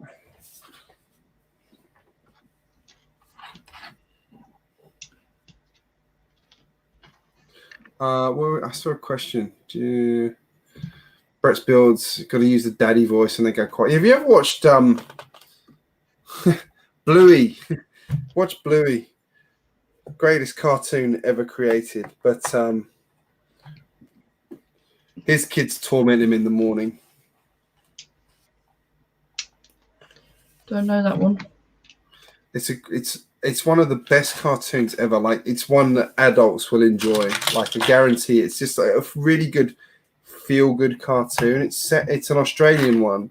Well, I saw a question. Brett's builds got to use the daddy voice, and they go quiet. Have you ever watched Bluey? Watch Bluey, greatest cartoon ever created. But his kids torment him in the morning. Don't know that one. It's one of the best cartoons ever. Like, it's one that adults will enjoy. Like, I guarantee it's just like a really good feel-good cartoon. It's an Australian one,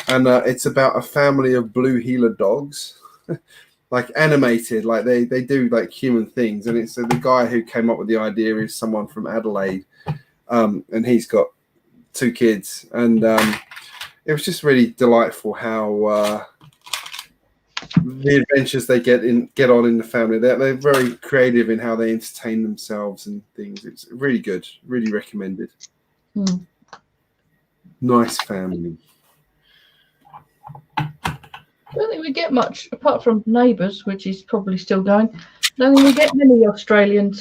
and it's about a family of blue heeler dogs, like animated. Like they do like human things, and it's the guy who came up with the idea is someone from Adelaide, and he's got 2 kids, and it was just really delightful how. The adventures they get on in the family. They're very creative in how they entertain themselves and things. It's really good. Really recommended. Nice family. I don't think we get much apart from Neighbours, which is probably still going. I don't think we get many Australian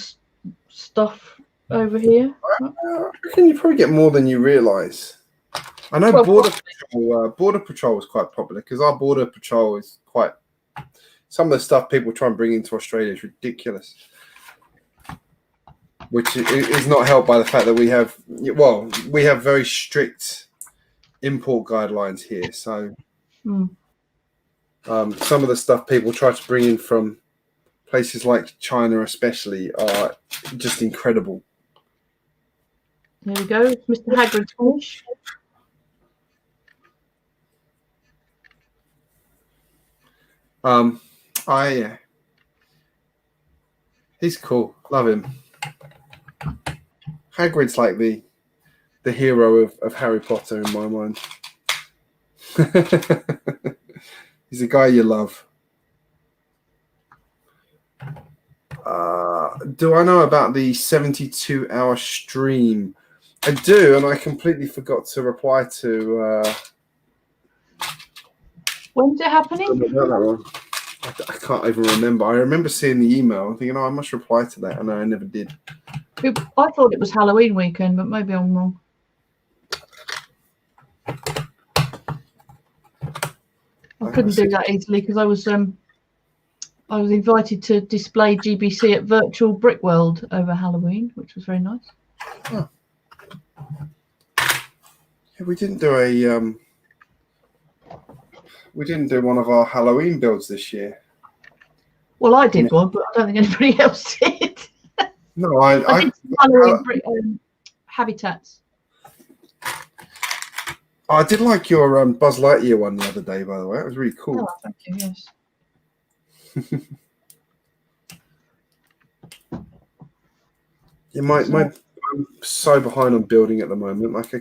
stuff over here. I reckon you probably get more than you realise. I know Border Patrol was quite popular because our Border Patrol is quite. Some of the stuff people try and bring into Australia is ridiculous, which is not helped by the fact that we have very strict import guidelines here. So some of the stuff people try to bring in from places like China especially are just incredible. There we go. It's Mr. Hagrid's finish. He's cool. Love him. Hagrid's like the hero of Harry Potter in my mind. He's a guy you love. Do I know about the 72-hour stream? I do, and I completely forgot to reply to. When's it happening? I can't even remember. I remember seeing the email and thinking, I must reply to that, and I never did. I thought it was Halloween weekend, but maybe I'm wrong. I couldn't do that easily because I was invited to display GBC at Virtual Brick World over Halloween, which was very nice. Oh. Yeah, we didn't do one of our Halloween builds this year. Well, I did one, but I don't think anybody else did. No, I did some Halloween brick, habitats. I did like your Buzz Lightyear one the other day, by the way. It was really cool. Oh, thank you, yes. Yeah, I'm so behind on building at the moment. Like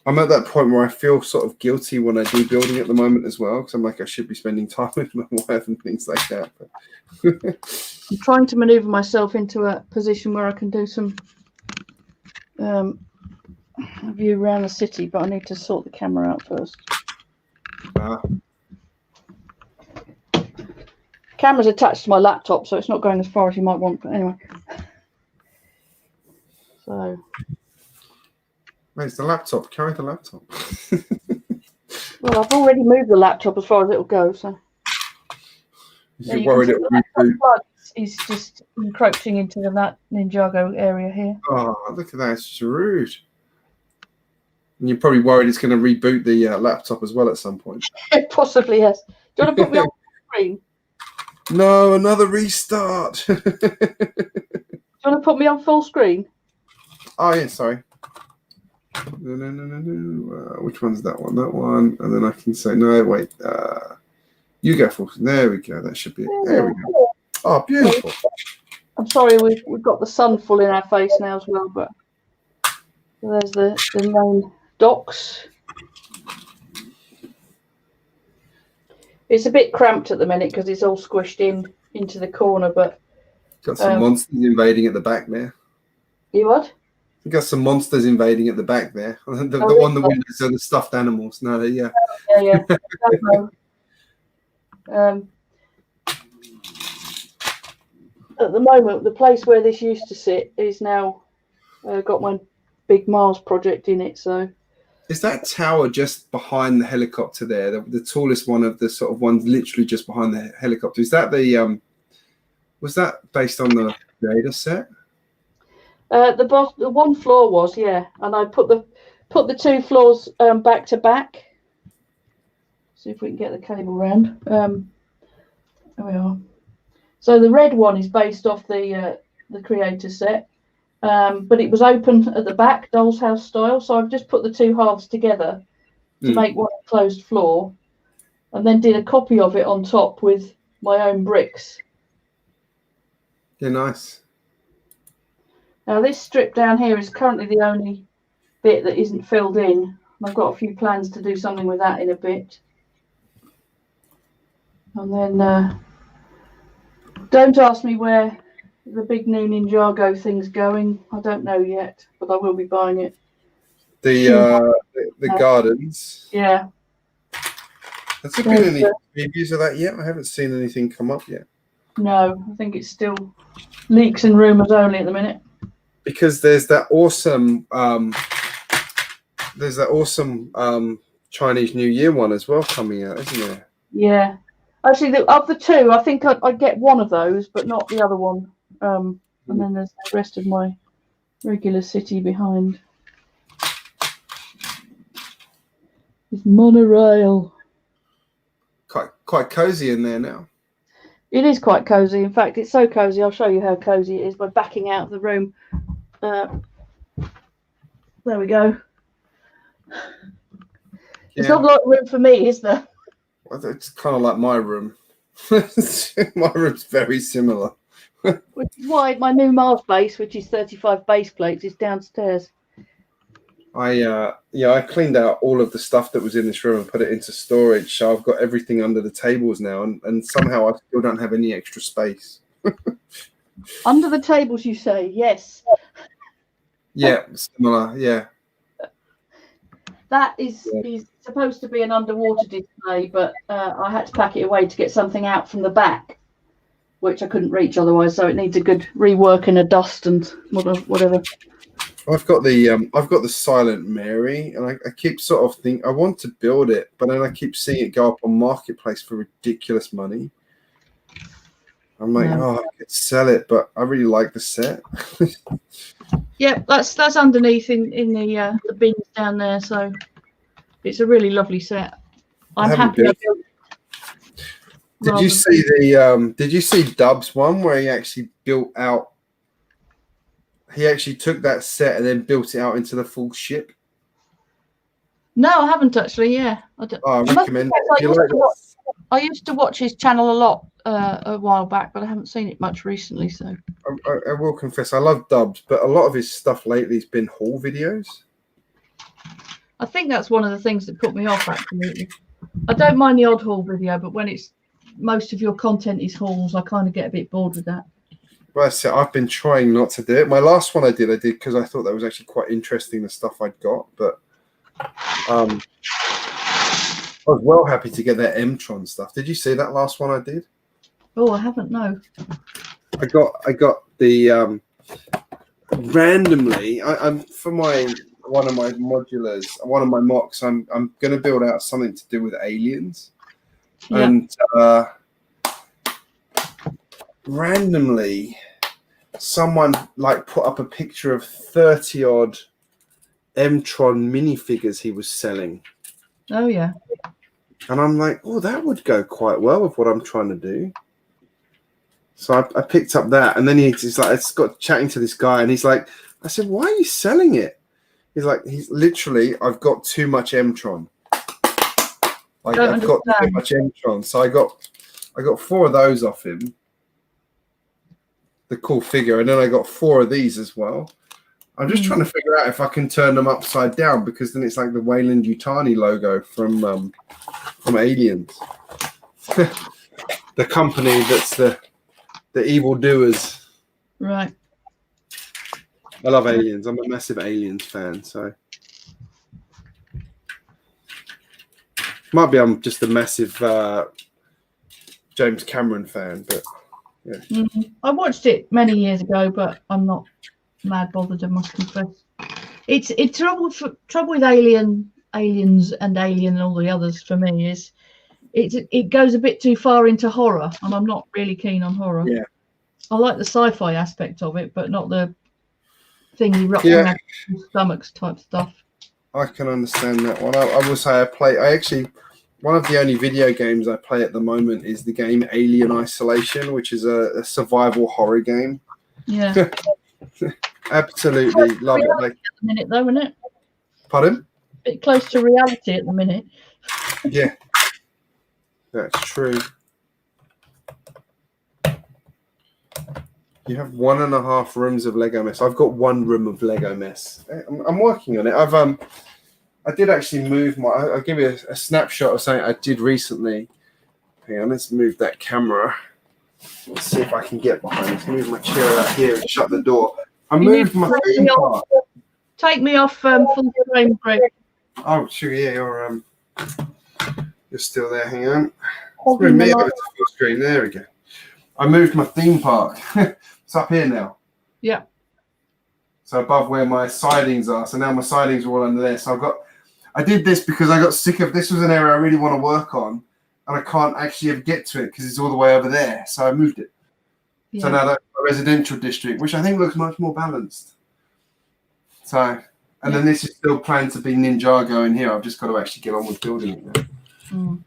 I'm at that point where I feel sort of guilty when I do building at the moment as well, because I'm like I should be spending time with my wife and things like that. But I'm trying to maneuver myself into a position where I can do some view around the city, but I need to sort the camera out first. Camera's attached to my laptop, so it's not going as far as you might want. But anyway, so. Where's the laptop? Carry the laptop. Well, I've already moved the laptop as far as it'll go, so. You're worried it'll reboot. He's just encroaching into that Ninjago area here. Oh, look at that. It's just rude. And you're probably worried it's going to reboot the laptop as well at some point. Possibly, yes. Do you want to put me on screen? No, another restart. Do you want to put me on full screen? Oh, yeah, sorry. No. Which one's that one? That one. And then I can say, no, wait. You go full. There we go. That should be it. There we go. Oh, beautiful. I'm sorry, we've got the sun full in our face now as well, but there's the main docks. It's a bit cramped at the minute because it's all squished into the corner, but got some monsters invading at the back there. You what? You got some monsters invading at the back there. The on the windows are the stuffed animals. No, yeah. Yeah. At the moment, the place where this used to sit is now got my big Mars project in it. So, is that tower just behind the helicopter there? The tallest one of the sort of ones, literally just behind the helicopter. Is that the was that based on the data set? The one floor was, yeah, and I put the two floors back to back. See if we can get the cable round. There we are. So the red one is based off the creator set, but it was open at the back, doll's house style. So I've just put the two halves together to make one closed floor, and then did a copy of it on top with my own bricks. Yeah, nice. Now this strip down here is currently the only bit that isn't filled in. I've got a few plans to do something with that in a bit. And then don't ask me where the big new Ninjago thing's going. I don't know yet, but I will be buying it. The gardens. Yeah. Has there been any previews of that yet? I haven't seen anything come up yet. No, I think it's still leaks and rumours only at the minute. Because there's that awesome Chinese New Year one as well coming out, isn't there? Yeah. Actually, of the two, I think I'd get one of those, but not the other one. And then there's the rest of my regular city behind. With monorail. Quite cozy in there now. It is quite cozy. In fact, it's so cozy. I'll show you how cozy it is by backing out of the room. There we go. Yeah. It's not a lot of room for me, is there? Well, it's kind of like my room. My room's very similar. Which is why my new Mars base, which is 35 base plates, is downstairs. I cleaned out all of the stuff that was in this room and put it into storage. So I've got everything under the tables now, and somehow I still don't have any extra space. Under the tables, you say? Yes. Yeah, similar. Yeah. That is supposed to be an underwater display, but I had to pack it away to get something out from the back, which I couldn't reach otherwise. So it needs a good rework and a dust and whatever. I've got the Silent Mary, and I keep sort of think I want to build it, but then I keep seeing it go up on Marketplace for ridiculous money. I'm like, oh, I could sell it, but I really like the set. Yeah, that's underneath in the bins down there. So it's a really lovely set. I'm happy. Did you see Did you see Dub's one where he actually built out? He actually took that set and then built it out into the full ship. No, I haven't actually. Yeah, I recommend it. I used to watch his channel a lot a while back, but I haven't seen it much recently. So I will confess, I love Dubs, but a lot of his stuff lately has been haul videos. I think that's one of the things that put me off. Absolutely, I don't mind the odd haul video, but when it's most of your content is hauls, I kind of get a bit bored with that. Well, I've been trying not to do it. My last one I did because I thought that was actually quite interesting, the stuff I'd got, but I was well happy to get that M-Tron stuff. Did you see that last one I did? Oh, I haven't. No. I got the randomly. I'm for one of my modulars, one of my mocks. I'm going to build out something to do with aliens, and randomly, someone like put up a picture of 30 odd M-Tron minifigures he was selling. Oh yeah. And I'm like, oh, that would go quite well with what I'm trying to do. So I picked up that, and then he's like, it's got chatting to this guy, and he's like, I said, why are you selling it? He's like, he's literally, I've got too much M-Tron. Like I've got too much M-Tron. So I got 4 of those off him. The cool figure, and then I got 4 of these as well. I'm just trying to figure out if I can turn them upside down, because then it's like the Wayland Yutani logo from Aliens. The company that's the evil doers. Right. I love Aliens. I'm a massive Aliens fan, so might be I'm just a massive James Cameron fan, but yeah. I watched it many years ago, but I'm not mad bothered, I must confess. It's trouble with Aliens and Alien and all the others for me is it goes a bit too far into horror, and I'm not really keen on horror. Yeah. I like the sci-fi aspect of it, but not the thing you rock around stomachs type stuff. I can understand that one. I will say one of the only video games I play at the moment is the game Alien Isolation, which is a survival horror game. Yeah. Absolutely love it. Like, at the minute, though, isn't it? Pardon? A bit close to reality at the minute. Yeah, that's true. You have 1.5 rooms of Lego mess. I've got 1 room of Lego mess. I'm working on it. I did actually move I'll give you a snapshot of something I did recently. Hang on, let's move that camera. Let's see if I can get behind. Let's move my chair out here and shut the door. I moved my theme park. Take me off full frame, Greg. Oh, sure, yeah, you're still there. Hang on. Bring me over to full screen. There we go. I moved my theme park. It's up here now. Yeah. So above where my sidings are. So now my sidings are all under there. So I did this because I got sick of this. Was an area I really want to work on, and I can't actually ever get to it because it's all the way over there. So I moved it. Yeah. So now that's a residential district, which I think looks much more balanced. So, and then this is still planned to be Ninjago in here. I've just got to actually get on with building it now.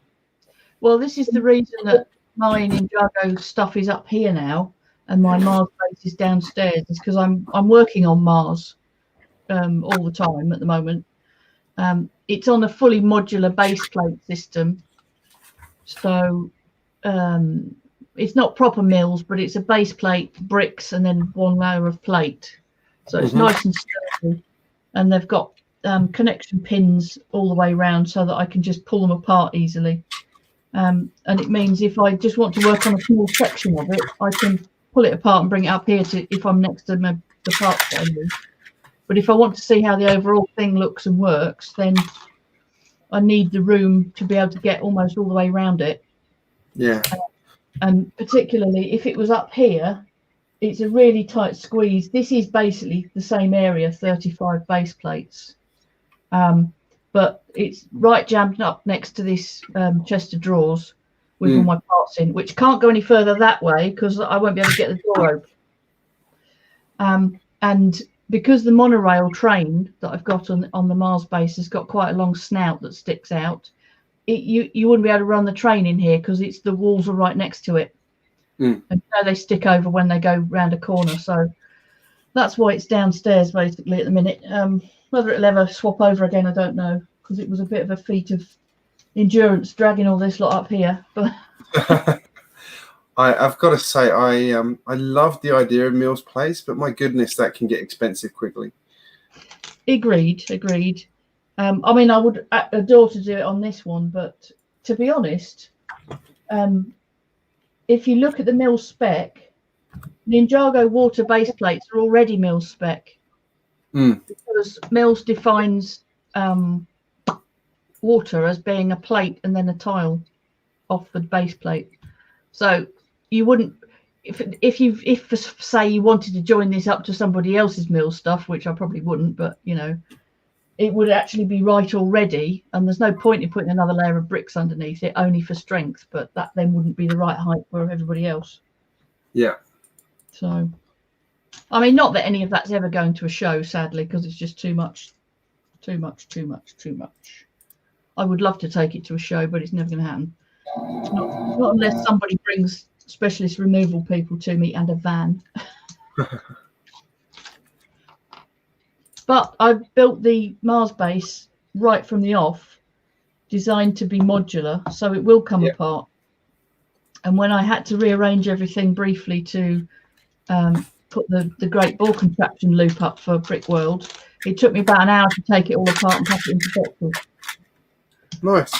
Well, this is the reason that my Ninjago stuff is up here now, and my Mars base is downstairs. Is because I'm working on Mars all the time at the moment. It's on a fully modular base plate system, so it's not proper mills, but it's a base plate, bricks, and then 1 layer of plate. So it's nice and sturdy, and they've got connection pins all the way around so that I can just pull them apart easily. And it means if I just want to work on a small section of it, I can pull it apart and bring it up here if I'm next to the parts that I use. But if I want to see how the overall thing looks and works, then I need the room to be able to get almost all the way around it. Yeah. And particularly if it was up here, it's a really tight squeeze. This is basically the same area, 35 base plates, but it's right jammed up next to this chest of drawers with all my parts in, which can't go any further that way because I won't be able to get the door open. And because the monorail train that I've got on the Mars base has got quite a long snout that sticks out, you wouldn't be able to run the train in here because the walls are right next to it. And they stick over when they go round a corner. So that's why it's downstairs basically at the minute. Whether it'll ever swap over again, I don't know, because it was a bit of a feat of endurance dragging all this lot up here. But I've got to say, I love the idea of Mill's Place, but my goodness, that can get expensive quickly. Agreed. I mean, I would adore to do it on this one, but to be honest, if you look at the Mill spec, Ninjago water base plates are already Mill spec, because Mills defines water as being a plate and then a tile off the base plate. So you wouldn't, if say you wanted to join this up to somebody else's Mill stuff, which I probably wouldn't, but you know, it would actually be right already, and there's no point in putting another layer of bricks underneath it only for strength, but that then wouldn't be the right height for everybody else. Yeah. So, I mean, not that any of that's ever going to a show, sadly, because it's just too much. I would love to take it to a show, but it's never going to happen. Not unless somebody brings specialist removal people to me and a van. But I've built the Mars base right from the off, designed to be modular, so it will come apart. And when I had to rearrange everything briefly to put the Great Ball contraption loop up for Brick World, it took me about an hour to take it all apart and put it into boxes. Nice.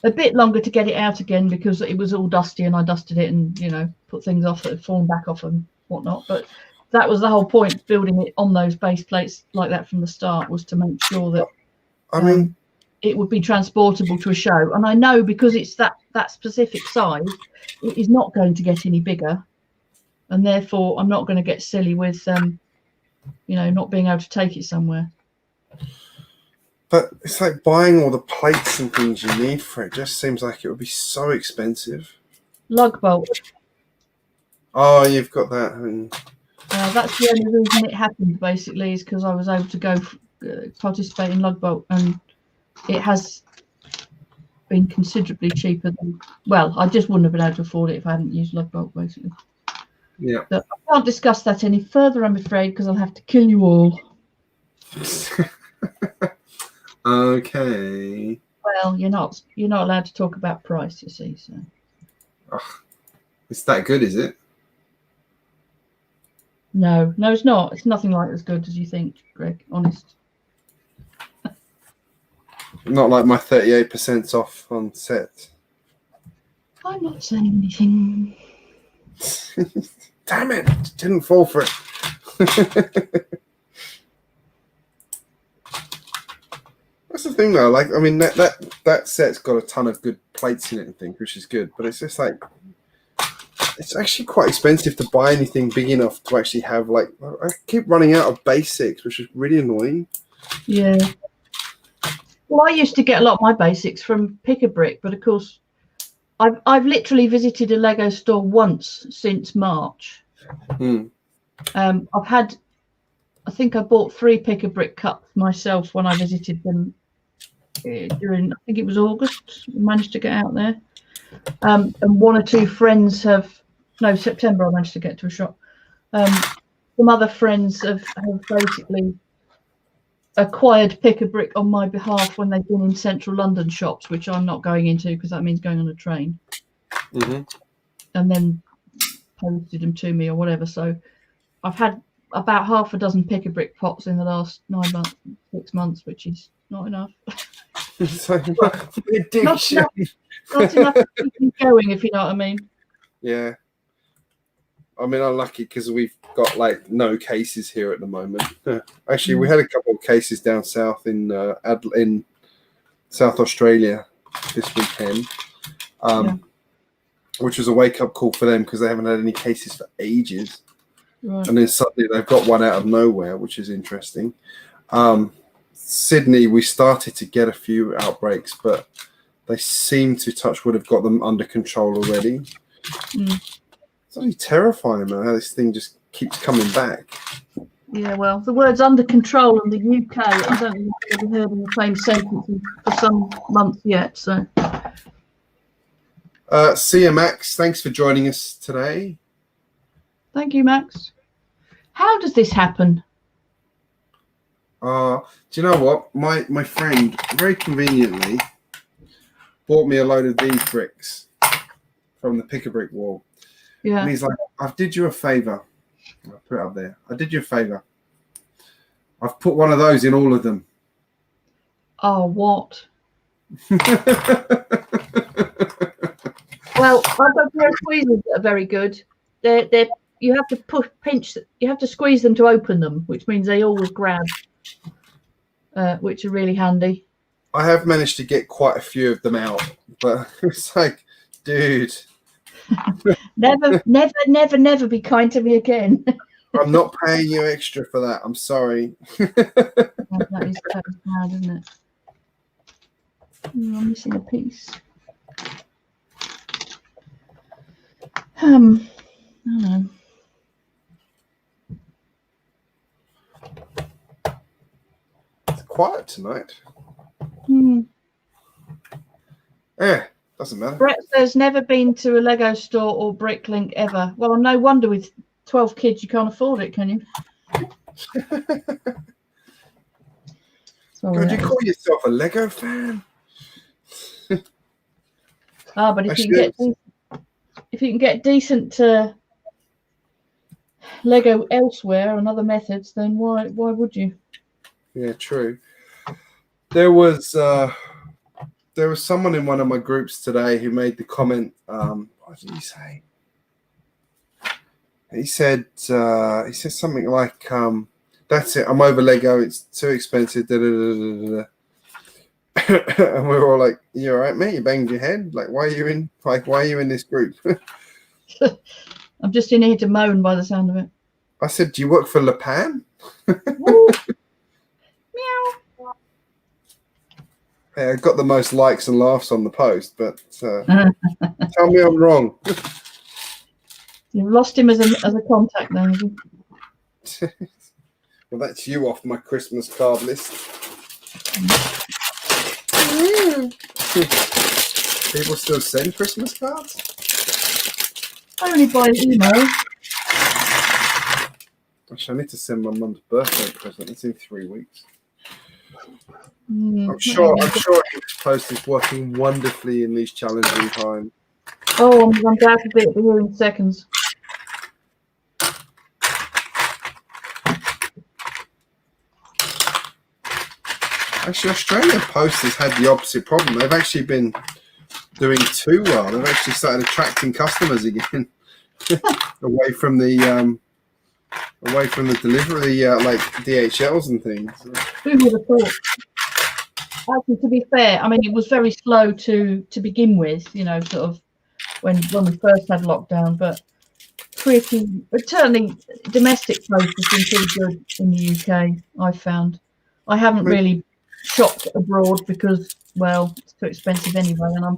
A bit longer to get it out again because it was all dusty and I dusted it and, you know, put things off that had fallen back off and whatnot. But that was the whole point, building it on those base plates like that from the start, was to make sure that I mean, it would be transportable to a show. And I know because it's that specific size, it is not going to get any bigger. And therefore, I'm not going to get silly with, you know, not being able to take it somewhere. But it's like buying all the plates and things you need for it. Just seems like it would be so expensive. Lug bolt. Oh, you've got that. I mean, that's the only reason it happened, basically, is because I was able to go participate in lug bolt, and it has been considerably cheaper than. Well, I just wouldn't have been able to afford it if I hadn't used lug bolt, basically. Yeah. So I can't discuss that any further, I'm afraid, because I'll have to kill you all. Okay. Well, you're not allowed to talk about price, you see. So. Oh, it's that good, is it? No, it's not. It's nothing like as good as you think, Greg. Honest. Not like my 38% off on set. I'm not saying anything. Damn it! Didn't fall for it. That's the thing, though. Like, I mean, that set's got a ton of good plates in it and things, which is good. But it's just like, it's actually quite expensive to buy anything big enough to actually have. Like, I keep running out of basics, which is really annoying. Yeah. Well, I used to get a lot of my basics from Pick-a-Brick, but of course, I've literally visited a Lego store once since March. I think I bought 3 Pick-a-Brick cups myself when I visited them during, I think it was August. I managed to get out there. And 1 or 2 friends September I managed to get to a shop. Some other friends have basically acquired Pick-a-Brick on my behalf when they've been in central London shops, which I'm not going into because that means going on a train. And then posted them to me or whatever. So I've had about half a dozen Pick-a-Brick pots in the last 6 months, which is not enough. So addiction. Not enough to keep me going, if you know what I mean. Yeah. I mean, I'm lucky because we've got like no cases here at the moment. Actually, we had a couple of cases down south in South Australia this weekend. which was a wake-up call for them because they haven't had any cases for ages. Right. And then suddenly they've got one out of nowhere, which is interesting. Sydney, we started to get a few outbreaks, but they seem to, touch wood, have got them under control already. It's only terrifying, man, how this thing just keeps coming back. Yeah, well, the words under control in the UK, I don't think I've ever heard in the same sentence for some months yet. So, See you, Max. Thanks for joining us today. thank you, Max. How does this happen? Do you know what? My friend very conveniently bought me a load of these bricks from the pick-a-brick wall. Yeah. And he's like, I did you a favour. I'll put it up there. I did you a favour. I've put one of those in all of them. Oh, what? Well, I've got a pair of squeezers that are very good. They're you have to pinch, you have to squeeze them to open them, which means they always grab, which are really handy. I have managed to get quite a few of them out, but it's like, dude. Never be kind to me again. I'm not paying you extra for that. I'm sorry. That is bad, isn't it? I'm missing a piece. I don't know. It's quiet tonight. Doesn't matter. Brett says never been to a Lego store or Bricklink ever. Well, no wonder with 12 kids you can't afford it, can you? Could you call yourself a Lego fan? But if you can get decent Lego elsewhere and other methods, then why would you? Yeah, true. There was someone in one of my groups today who made the comment. What did he say? He said something like, "That's it. I'm over Lego. It's too expensive." Da, da, da, da, da. And we were all like, "You all right, mate? You banged your head. Like, why are you in this group?" I'm just in here to moan by the sound of it. I said, "Do you work for Le Pen?" Meow. Yeah, I got the most likes and laughs on the post, but tell me I'm wrong. You've lost him as a contact now. Well, that's you off my Christmas card list. People still send Christmas cards? Only by email. Actually, I need to send my mum's birthday present. It's in 3 weeks. I'm sure his post is working wonderfully in these challenging times. Oh, I'm glad to be here in seconds. Actually, Australia Post has had the opposite problem. They've actually been doing too well. They've actually started attracting customers again, away from the delivery, like DHLs and things. Who would have thought? Actually, to be fair, I mean, it was very slow to begin with, you know, sort of when we first had lockdown, but certainly domestic post has been pretty good in the UK, I've found. I haven't really shopped abroad because, well, it's too expensive anyway, and I'm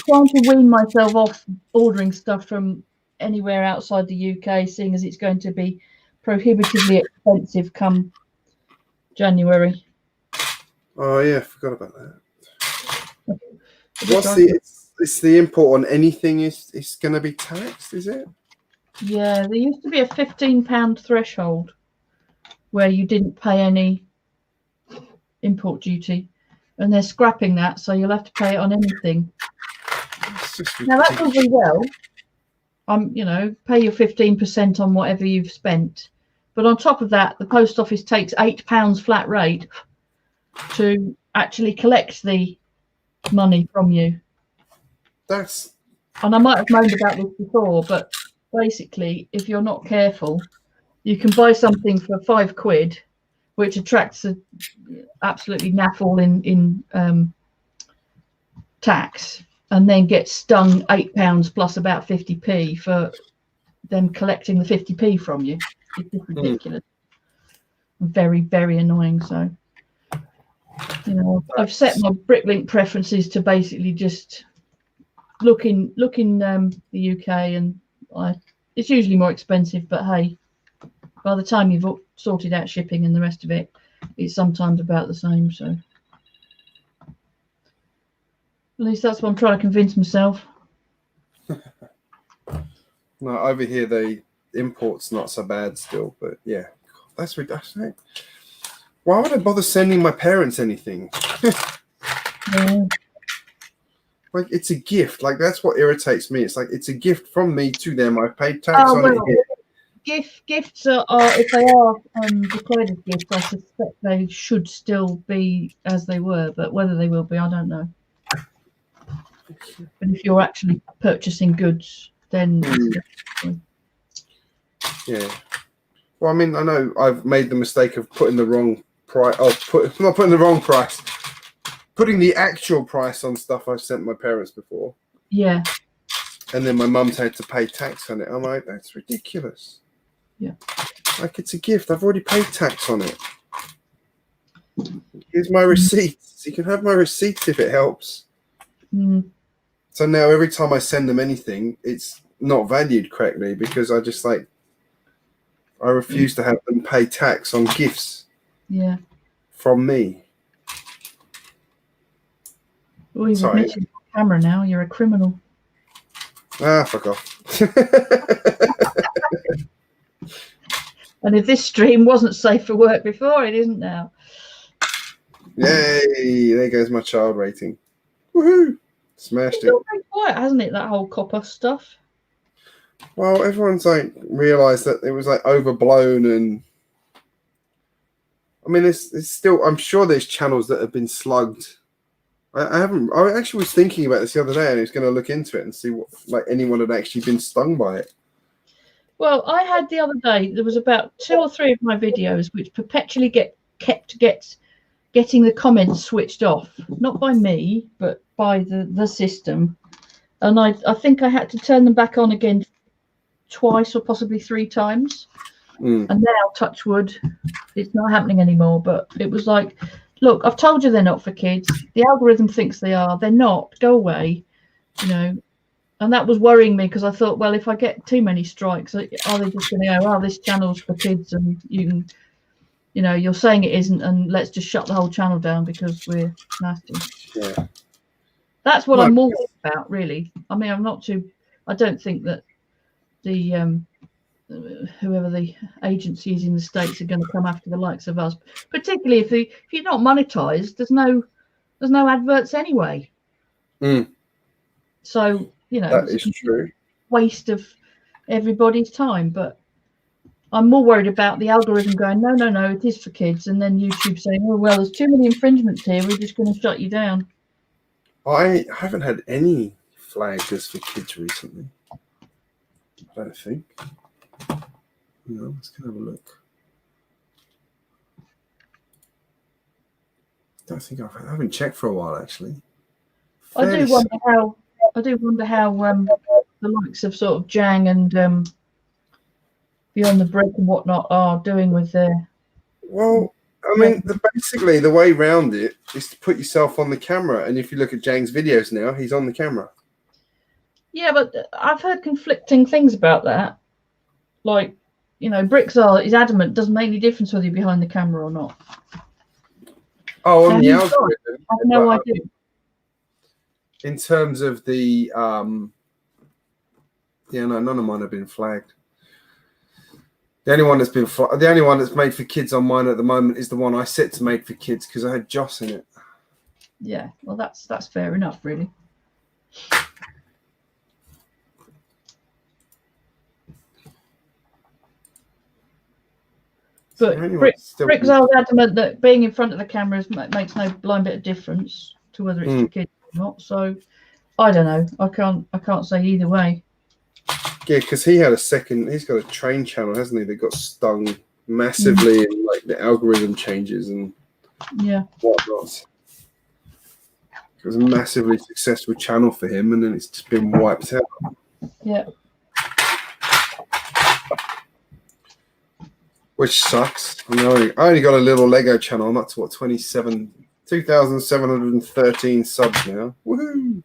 trying to wean myself off ordering stuff from anywhere outside the UK, seeing as it's going to be prohibitively expensive come January. Oh yeah, I forgot about that. It's the import on anything is going to be taxed, is it? Yeah, there used to be a £15 threshold where you didn't pay any import duty, and they're scrapping that, so you'll have to pay it on anything. Now that's all very well. Pay your 15% on whatever you've spent, but on top of that, the post office takes £8 flat rate to actually collect the money from you. And I might have moaned about this before, but basically, if you're not careful, you can buy something for £5, which attracts absolutely naff all in tax, and then get stung £8 plus about 50p for them collecting the 50p from you. It's just ridiculous. Very, very annoying. So, you know, I've set my Bricklink preferences to basically just look in the UK, and it's usually more expensive, but hey, by the time you've sorted out shipping and the rest of it, it's sometimes about the same. So at least that's what I'm trying to convince myself. No, over here the import's not so bad still, but yeah, that's ridiculous. Why would I bother sending my parents anything? Yeah. Like, it's a gift. Like, that's what irritates me. It's like, it's a gift from me to them. I've paid tax on it here. Gifts are if they are declared as gifts, I suspect they should still be as they were, but whether they will be, I don't know. But if you're actually purchasing goods, then yeah. Well, I mean, I know I've made the mistake of putting the wrong price. Not putting the wrong price. Putting the actual price on stuff I've sent my parents before. Yeah. And then my mum's had to pay tax on it. I'm like, that's ridiculous. Yeah. Like, it's a gift. I've already paid tax on it. Here's my receipts. You can have my receipts if it helps. So now every time I send them anything, it's not valued correctly because I refuse to have them pay tax on gifts. Yeah. From me. Well, you've admitted to the camera now. You're a criminal. Ah, fuck off. And if this stream wasn't safe for work before, it isn't now. Yay! There goes my child rating. Woohoo! Smashed it. It's all been quiet, hasn't it? That whole copper stuff. Well, everyone's like realised that it was like overblown, and I mean, it's still. I'm sure there's channels that have been slugged. I actually was thinking about this the other day, and I was going to look into it and see what like anyone had actually been stung by it. Well, I had the other day. There was about 2 or 3 of my videos which perpetually getting the comments switched off, not by me, but by the system. And I think I had to turn them back on again twice or possibly 3 times. And now, touch wood, it's not happening anymore. But it was like, look, I've told you they're not for kids. The algorithm thinks they are. They're not. Go away. You know. And that was worrying me because I thought, well, if I get too many strikes, are they just going to go, oh, this channel's for kids and you can, you know, you're saying it isn't, and let's just shut the whole channel down because we're nasty. Yeah. That's what I'm more worried about, really. I mean, I don't think that the whoever the agency is in the States are going to come after the likes of us, particularly if you're not monetized, there's no adverts anyway. So, you know, that is true. Waste of everybody's time. But I'm more worried about the algorithm going, no, it is for kids, and then YouTube saying, oh well, there's too many infringements here, we're just going to shut you down. I haven't had any flagged as for kids recently. I don't think. No, let's go have a look. I haven't checked for a while actually. I do wonder how the likes of sort of Jang and Beyond the Brick and whatnot are doing with their. Well, I mean, basically the way around it is to put yourself on the camera, and if you look at Jang's videos now, he's on the camera. Yeah, but I've heard conflicting things about that. Like, you know, Brickzar is adamant, doesn't make any difference whether you're behind the camera or not. Oh, on the algorithm. I have no idea. In terms of the none of mine have been flagged. The only one that's made for kids on mine at the moment is the one I set to made for kids because I had Joss in it. Yeah, well, that's fair enough, really. But Brickzar's adamant that being in front of the cameras makes no blind bit of difference to whether it's for kids or not. So I don't know. I can't say either way. Yeah, because he's got a train channel, hasn't he? That got stung massively in like the algorithm changes and whatnot. It was a massively successful channel for him, and then it's just been wiped out. Yeah. Which sucks. I only got a little Lego channel. I'm up to 2,713 subs now. Woohoo!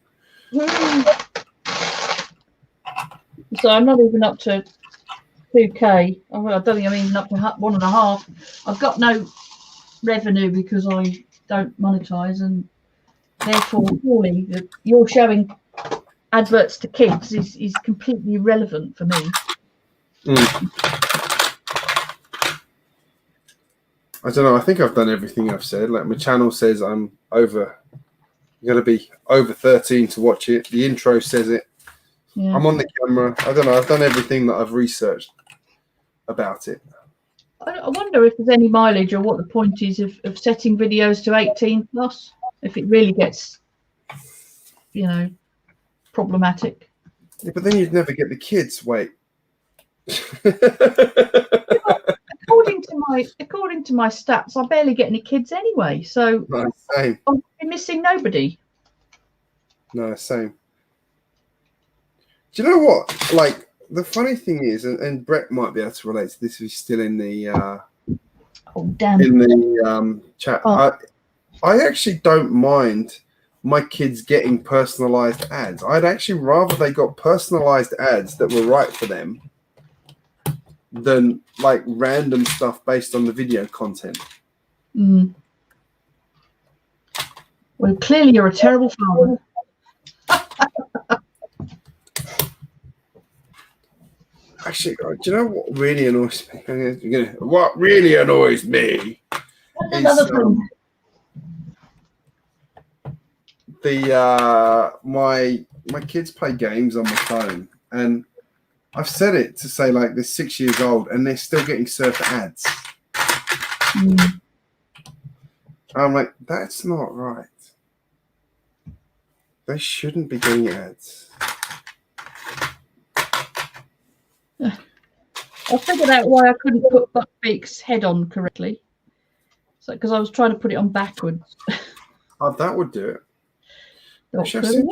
So I'm not even up to 2K. Well, I don't think I'm even up to 1.5. I've got no revenue because I don't monetize, and therefore, surely you're showing adverts to kids is completely irrelevant for me. I don't know. I think I've done everything I've said. Like my channel says I'm over. You're going to be over 13 to watch it. The intro says it. Yeah. I'm on the camera. I don't know. I've done everything that I've researched about it. I wonder if there's any mileage or what the point is of setting videos to 18 plus, if it really gets, problematic. Yeah, but then you'd never get the kids. Wait. According to my stats, I barely get any kids anyway. So no, same. I'll be missing nobody. No, same. Do you know what? Like the funny thing is, and Brett might be able to relate to this if he's still in the chat. Oh. I actually don't mind my kids getting personalized ads. I'd actually rather they got personalized ads that were right for them than like random stuff based on the video content. Well, clearly you're a terrible father. Actually, do you know what really annoys me? What really annoys me is my kids play games on my phone, and I've set it to say like they're 6 years old, and they're still getting served ads. I'm like, that's not right. They shouldn't be getting ads. I figured out why I couldn't put Buckbeak's head on correctly. So because I was trying to put it on backwards. Oh, that would do it. Actually,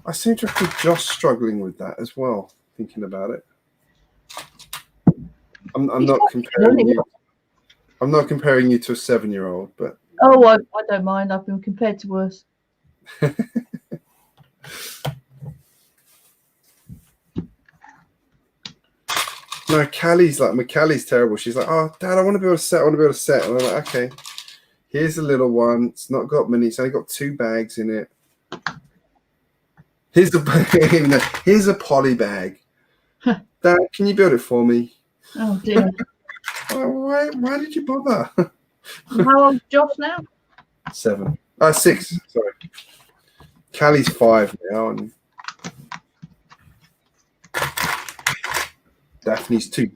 I seem to have Josh struggling with that as well. Thinking about it, I'm not comparing you. I'm not comparing you to a 7-year-old, but I don't mind. I've been compared to worse. No, Callie's terrible. She's like, oh, Dad, I want to build a set. And I'm like, okay, here's a little one. It's not got many. It's only got 2 bags in it. Here's a poly bag. Dad, can you build it for me? Oh dear. Why did you bother? How old's Josh now? 6. Sorry. Callie's 5 now, and Daphne's 2.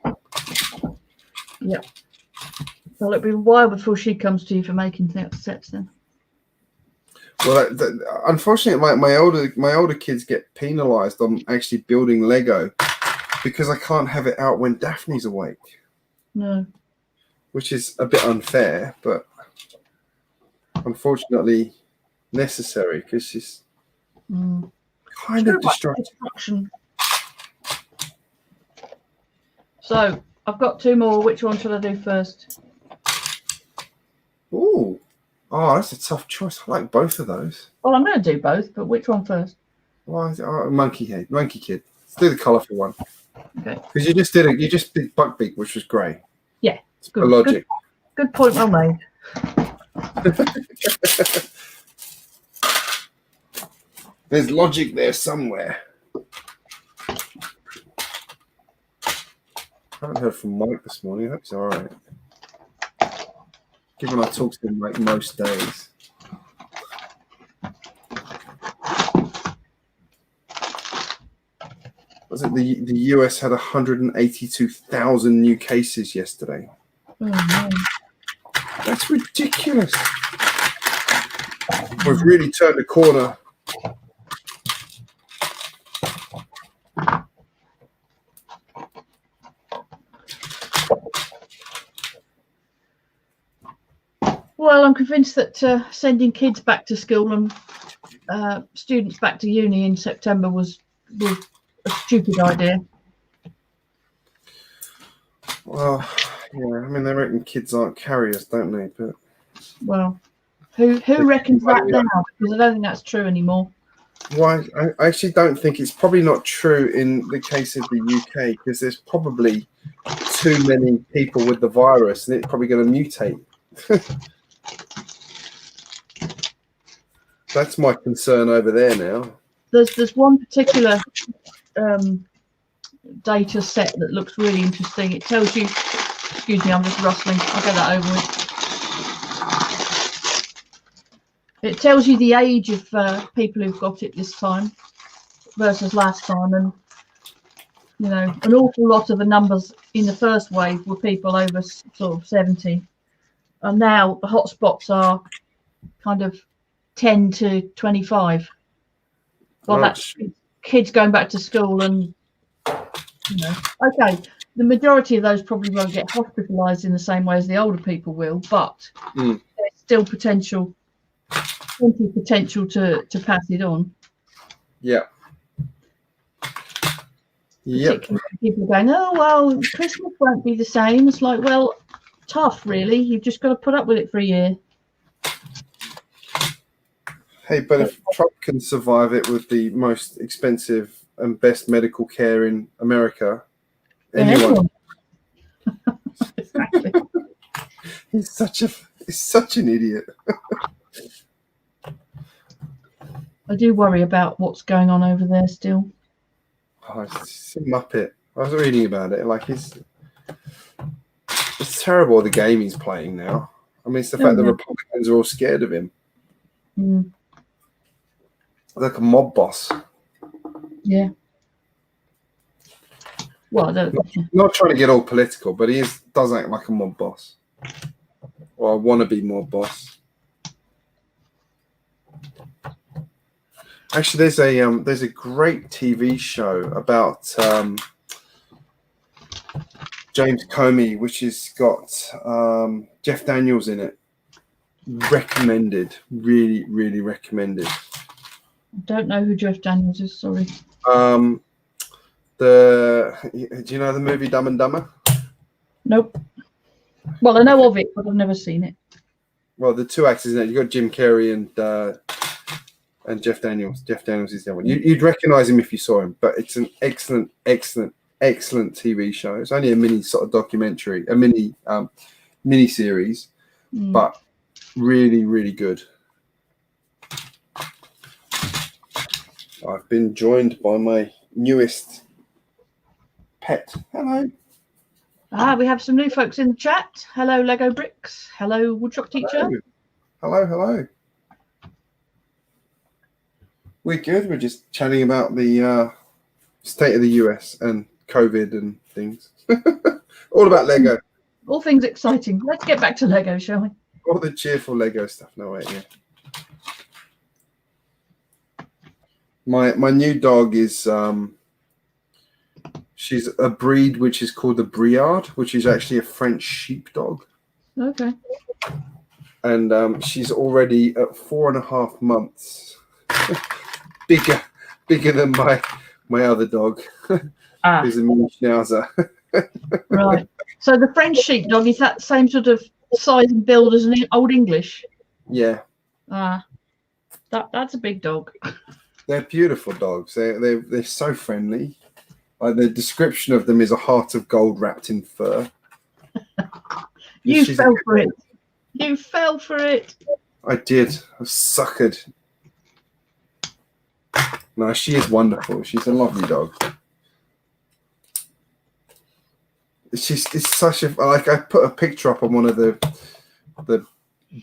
Yeah. Well, it'll be a while before she comes to you for making sets then. Well, unfortunately, my older kids get penalised on actually building Lego because I can't have it out when Daphne's awake. No. Which is a bit unfair, but unfortunately necessary because she's kind of distracting. So I've got 2 more. Which one should I do first? Oh, that's a tough choice. I like both of those. Well, I'm going to do both, but which one first? Why is it? Monkey Kid. Let's do the colourful one. Okay. Because you just did Buckbeak, which was grey. Yeah, it's good. Logic. Good point, well made. There's logic there somewhere. I haven't heard from Mike this morning. I hope he's all right. Given I talk to him like most days. Was it the US had 182,000 new cases yesterday? Oh, no. That's ridiculous. We've really turned a corner. Well, I'm convinced that sending kids back to school and students back to uni in September was a stupid idea. Well, yeah, I mean, they reckon kids aren't carriers, don't they? But well, who reckons that now? Because I don't think that's true anymore. Why? I actually don't think it's probably not true in the case of the UK, because there's probably too many people with the virus, and it's probably going to mutate. That's my concern over there now. There's one particular data set that looks really interesting. It tells you, excuse me, I'm just rustling, I'll get that over with. It tells you the age of people who've got it this time versus last time, and you know, an awful lot of the numbers in the first wave were people over sort of 70, and now the hotspots are kind of 10 to 25. Well, that's kids going back to school, and you know, okay, the majority of those probably won't get hospitalised in the same way as the older people will, but there's still potential to pass it on. Yeah. Yep. People are going, oh well, Christmas won't be the same. It's like, well, tough, really. You've just got to put up with it for a year. Hey, but if Trump can survive it with the most expensive and best medical care in America, anyone. Exactly. He's such an idiot. I do worry about what's going on over there still. Oh, it's a muppet. I was reading about it. Like it's terrible the game he's playing now. I mean, it's the fact that Republicans are all scared of him. Like a mob boss. Yeah. Well, not trying to get all political, but he does act like a mob boss, or a wannabe mob boss. Actually, there's a great TV show about James Comey, which has got Jeff Daniels in it. Recommended, really recommended. I don't know who Jeff Daniels is. Sorry. Do you know the movie Dumb and Dumber? Nope. Well, I know of it, but I've never seen it. Well, the two actors in it, you've got Jim Carrey and Jeff Daniels. Jeff Daniels is the one. You'd recognize him if you saw him, but it's an excellent TV show. It's only a mini sort of documentary, a mini series, but really good. I've been joined by my newest pet. Hello. We have some new folks in the chat. Hello, Lego Bricks. Hello, Woodshop Teacher. Hello. We're good. We're just chatting about the state of the US and COVID and things. All about Lego. All things exciting. Let's get back to Lego, shall we? All the cheerful Lego stuff. No way, yeah. My new dog is she's a breed which is called the Briard, which is actually a French sheepdog. Okay. And she's already at 4.5 months. bigger than my other dog, who's a mini schnauzer. Right. So the French sheepdog, is that the same sort of size and build as an Old English? Yeah. That's a big dog. They're beautiful dogs. They're so friendly. Like the description of them is a heart of gold wrapped in fur. You fell for it. You fell for it. I did. I suckered. No, she is wonderful. She's a lovely dog. It's such a I put a picture up on one of the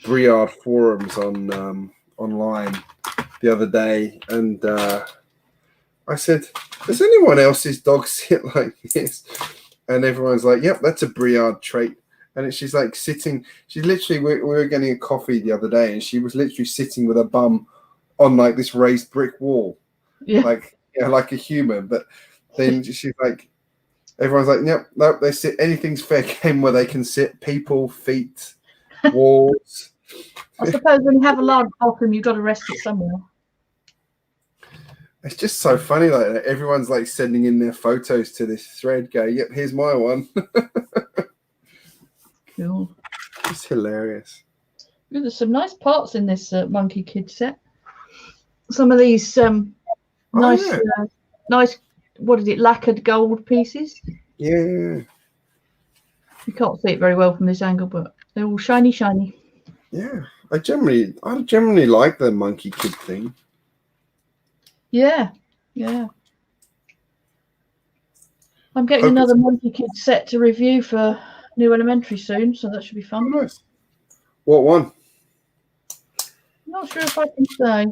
Briard forums on online the other day, and I said, "Does anyone else's dog sit like this?" And everyone's like, "Yep, that's a Briard trait." And she's like sitting. She's literally. We were getting a coffee the other day, and she was literally sitting with her bum on like this raised brick wall, like like a human. But then she's like, everyone's like, "Yep, nope, they sit. Anything's fair game where they can sit. People, feet, walls." I suppose when you have a large bathroom, you've got to rest it somewhere. It's just so funny, like everyone's like sending in their photos to this thread. Go, yep, here's my one. Cool. It's hilarious. Ooh, there's some nice parts in this Monkey Kid set. Some of these nice, nice. What is it? Lacquered gold pieces. Yeah. You can't see it very well from this angle, but they're all shiny, shiny. Yeah. I generally like the Monkey Kid thing. Yeah, yeah. I'm getting another Monkey Kid set to review for New Elementary soon, so that should be fun. Oh, nice. What one? Not sure if I can say.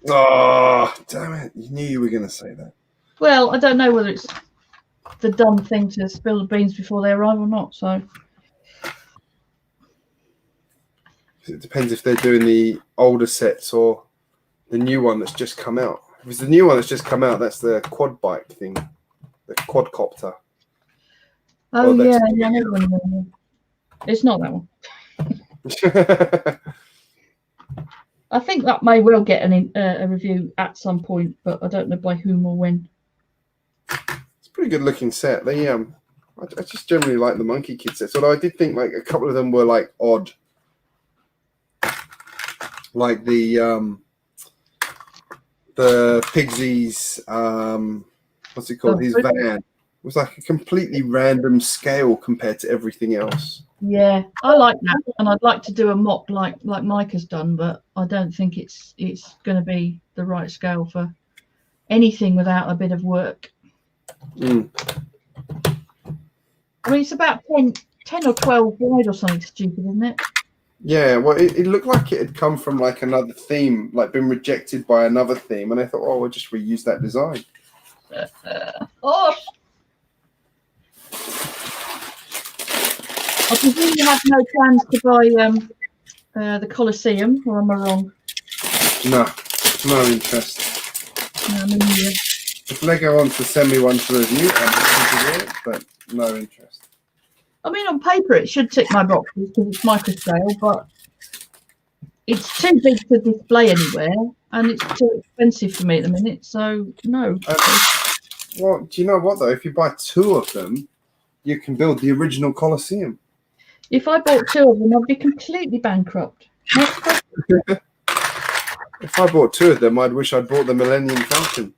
Oh, damn it. You knew you were going to say that. Well, I don't know whether it's the dumb thing to spill the beans before they arrive or not, so. It depends if they're doing the older sets or the new one that's just come out. If it's the new one that's just come out, that's the quad bike thing, the quadcopter. Oh, yeah, it's not that one. I think that may well get a review at some point, but I don't know by whom or when. It's a pretty good looking set. They I just generally like the Monkey Kid sets, although I did think like a couple of them were like odd. Like the Pigsy's what's it called? His van was like a completely random scale compared to everything else. Yeah, I like that, and I'd like to do a mock like Mike has done, but I don't think it's going to be the right scale for anything without a bit of work. Mm. I mean, it's about 10 or 12 wide or something stupid, isn't it? Yeah, well, it looked like it had come from like another theme, like been rejected by another theme, and I thought, oh, we'll just reuse that design. Oh, I presume you have no plans to buy the Colosseum, or am I wrong? No interest. No, me neither. If Lego wants to send me one to review, I'm happy to do it, but no interest. I mean, on paper, it should tick my boxes because it's micro scale, but it's too big to display anywhere, and it's too expensive for me at the minute. So no. Well, do you know what though? If you buy two of them, you can build the original Colosseum. If I bought two of them, I'd be completely bankrupt. If I bought two of them, I'd wish I'd bought the Millennium Falcon.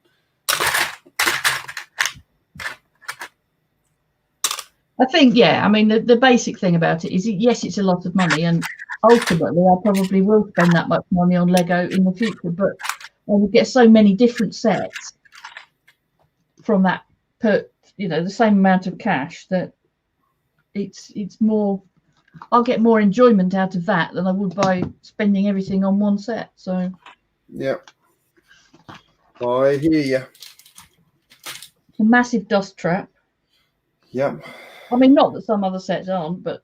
I think, yeah, I mean, the basic thing about it is, yes, it's a lot of money, and ultimately I probably will spend that much money on Lego in the future, but I would get so many different sets from that, the same amount of cash, that it's more, I'll get more enjoyment out of that than I would by spending everything on one set. So yeah, I hear you. A massive dust trap. Yeah. I mean, not that some other sets aren't, but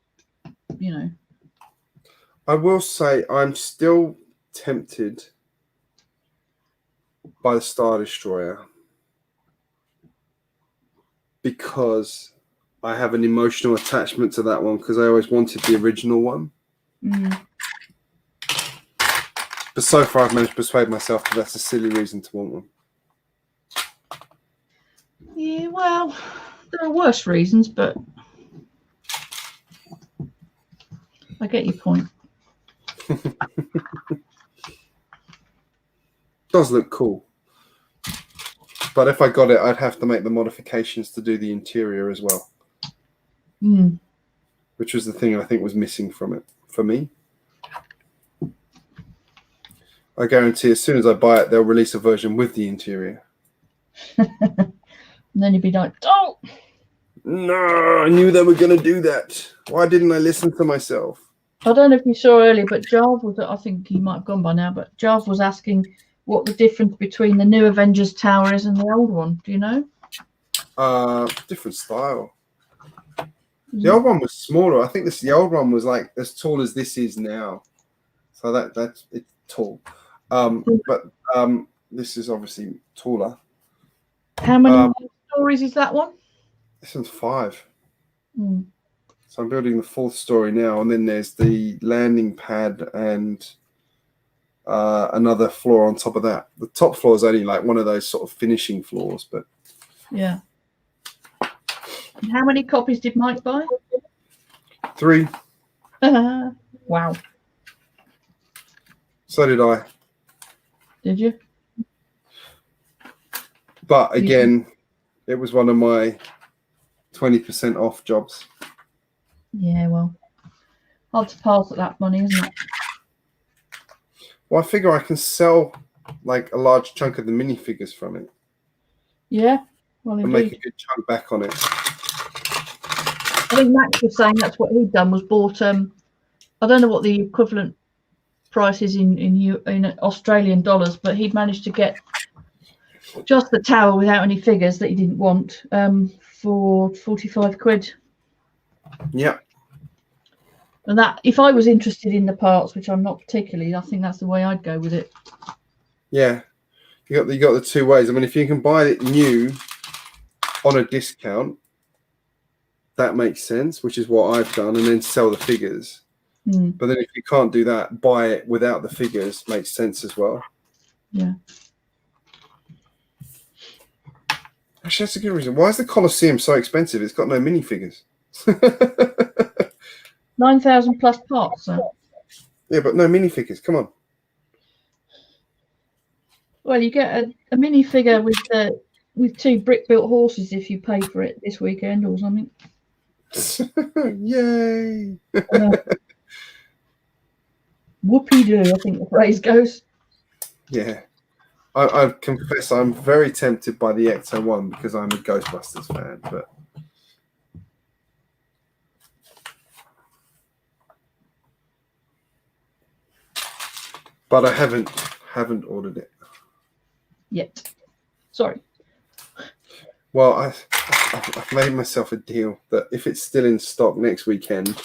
I will say I'm still tempted by the Star Destroyer because I have an emotional attachment to that one because I always wanted the original one. Mm. But so far I've managed to persuade myself that that's a silly reason to want one. Yeah, well, there are worse reasons, but I get your point. Does look cool. But if I got it, I'd have to make the modifications to do the interior as well. Mm. Which was the thing I think was missing from it for me. I guarantee as soon as I buy it, they'll release a version with the interior. And then you'd be like, oh! No, I knew they were going to do that. Why didn't I listen to myself? I don't know if you saw earlier, but Jarv was, I think he might have gone by now, but Jarv was asking what the difference between the new Avengers Tower is and the old one. Do you know? Different style. The old one was smaller. I think the old one was like as tall as this is now. So that's it's tall. But this is obviously taller. How many stories is that one? This one's 5. Mm. So I'm building the 4th story now, and then there's the landing pad and another floor on top of that. The top floor is only like one of those sort of finishing floors, but yeah. And how many copies did Mike buy? 3. Wow. So did I. Did you? But again, it was one of my 20% off jobs. Yeah, well, hard to pass at that money, isn't it? Well, I figure I can sell like a large chunk of the minifigures from it. Yeah, well, And make indeed. a good chunk back on it. I think Max was saying that's what he'd done, was bought, I don't know what the equivalent price is in Australian dollars, but he'd managed to get just the tower without any figures that he didn't want for 45 quid. Yeah. And that, if I was interested in the parts, which I'm not particularly, I think that's the way I'd go with it. Yeah. You got the 2 ways. I mean, if you can buy it new on a discount, that makes sense, which is what I've done, and then sell the figures. But then if you can't do that, buy it without the figures makes sense as well. Yeah. Actually, that's a good reason. Why is the Colosseum so expensive? It's got no minifigures. 9,000 plus parts. So. Yeah, but no minifigures. Come on. Well, you get a minifigure with 2 brick-built horses if you pay for it this weekend or something. Yay! Whoopie-doo, I think the phrase goes. Yeah. I confess I'm very tempted by the Ecto 1 because I'm a Ghostbusters fan, but I haven't ordered it Yet. Sorry. Well, I've made myself a deal that if it's still in stock next weekend,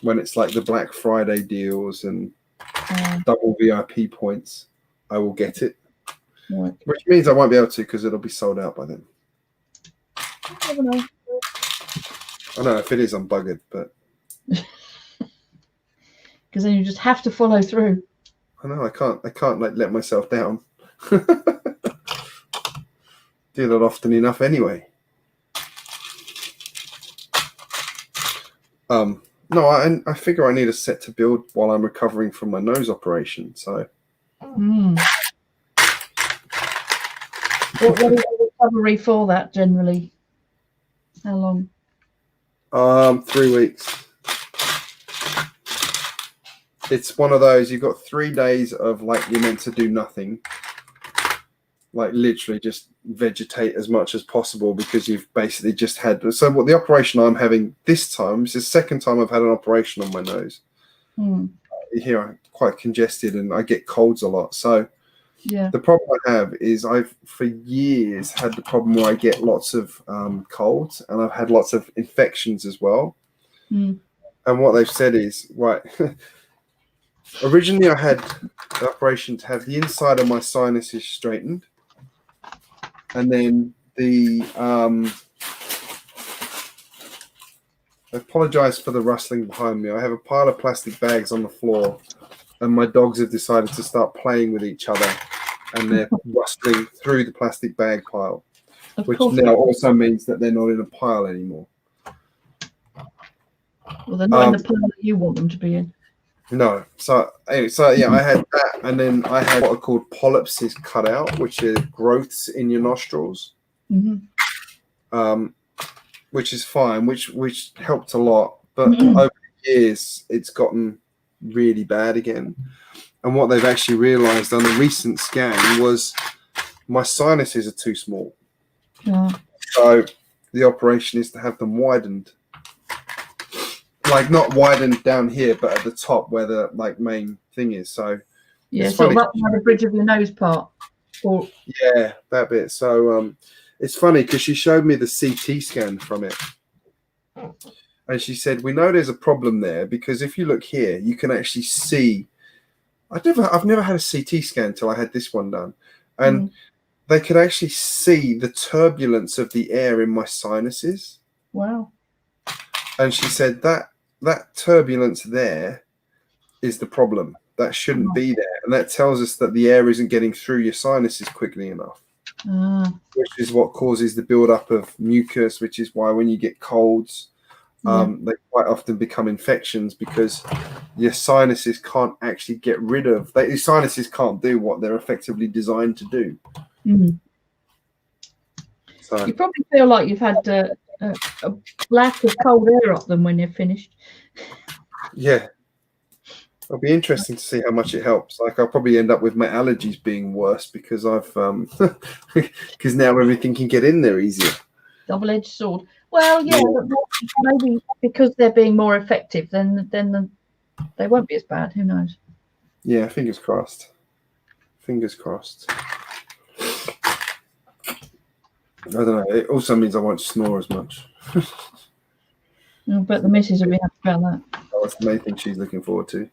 when it's like the Black Friday deals and double VIP points, I will get it. Right. Which means I won't be able to because it'll be sold out by then. I never know. I know if it is, I'm buggered, but because then you just have to follow through. I know I can't like let myself down. Do that often enough anyway. No, I figure I need a set to build while I'm recovering from my nose operation. So. What is the recovery for that generally? How long? 3 weeks. It's one of those, you've got 3 days of like you're meant to do nothing. Like literally just vegetate as much as possible because you've basically just had. So what the operation I'm having this time is the second time I've had an operation on my nose. Here I'm quite congested and I get colds a lot. So yeah, the problem I have is I've for years had the problem where I get lots of colds and I've had lots of infections as well. And what they've said is, right, originally I had an operation to have the inside of my sinuses straightened. And then I apologize for the rustling behind me. I have a pile of plastic bags on the floor and my dogs have decided to start playing with each other and they're rustling through the plastic bag pile, which now also means that they're not in a pile anymore. Well, they're not in the pile that you want them to be in. No. So yeah, I had that, and then I had what are called polyps cut out, which are growths in your nostrils, which is fine, which helped a lot. But over the years, it's gotten really bad again. And what they've actually realised on a recent scan was my sinuses are too small. So the operation is to have them widened. Like not widened down here, but at the top where the like main thing is. So yeah, so up by the bridge of your nose part. Or yeah, that bit. So it's funny because she showed me the CT scan from it, and she said we know there's a problem there because if you look here, you can actually see. I've never had a CT scan until I had this one done, and they could actually see the turbulence of the air in my sinuses. Wow. And she said that turbulence there is the problem. That shouldn't be there. And that tells us that the air isn't getting through your sinuses quickly enough, which is what causes the buildup of mucus, which is why when you get colds, they quite often become infections because your sinuses can't actually get rid of. Your sinuses can't do what they're effectively designed to do. So you probably feel like you've had a blast of cold air up them when you're finished. Yeah. It'll be interesting to see how much it helps. Like I'll probably end up with my allergies being worse because I've because now everything can get in there easier. Double-edged sword. Well, yeah, but maybe because they're being more effective, then they won't be as bad. Who knows? Yeah, fingers crossed. Fingers crossed. I don't know. It also means I won't snore as much. I bet the missus will be happy about that. That's the main thing she's looking forward to.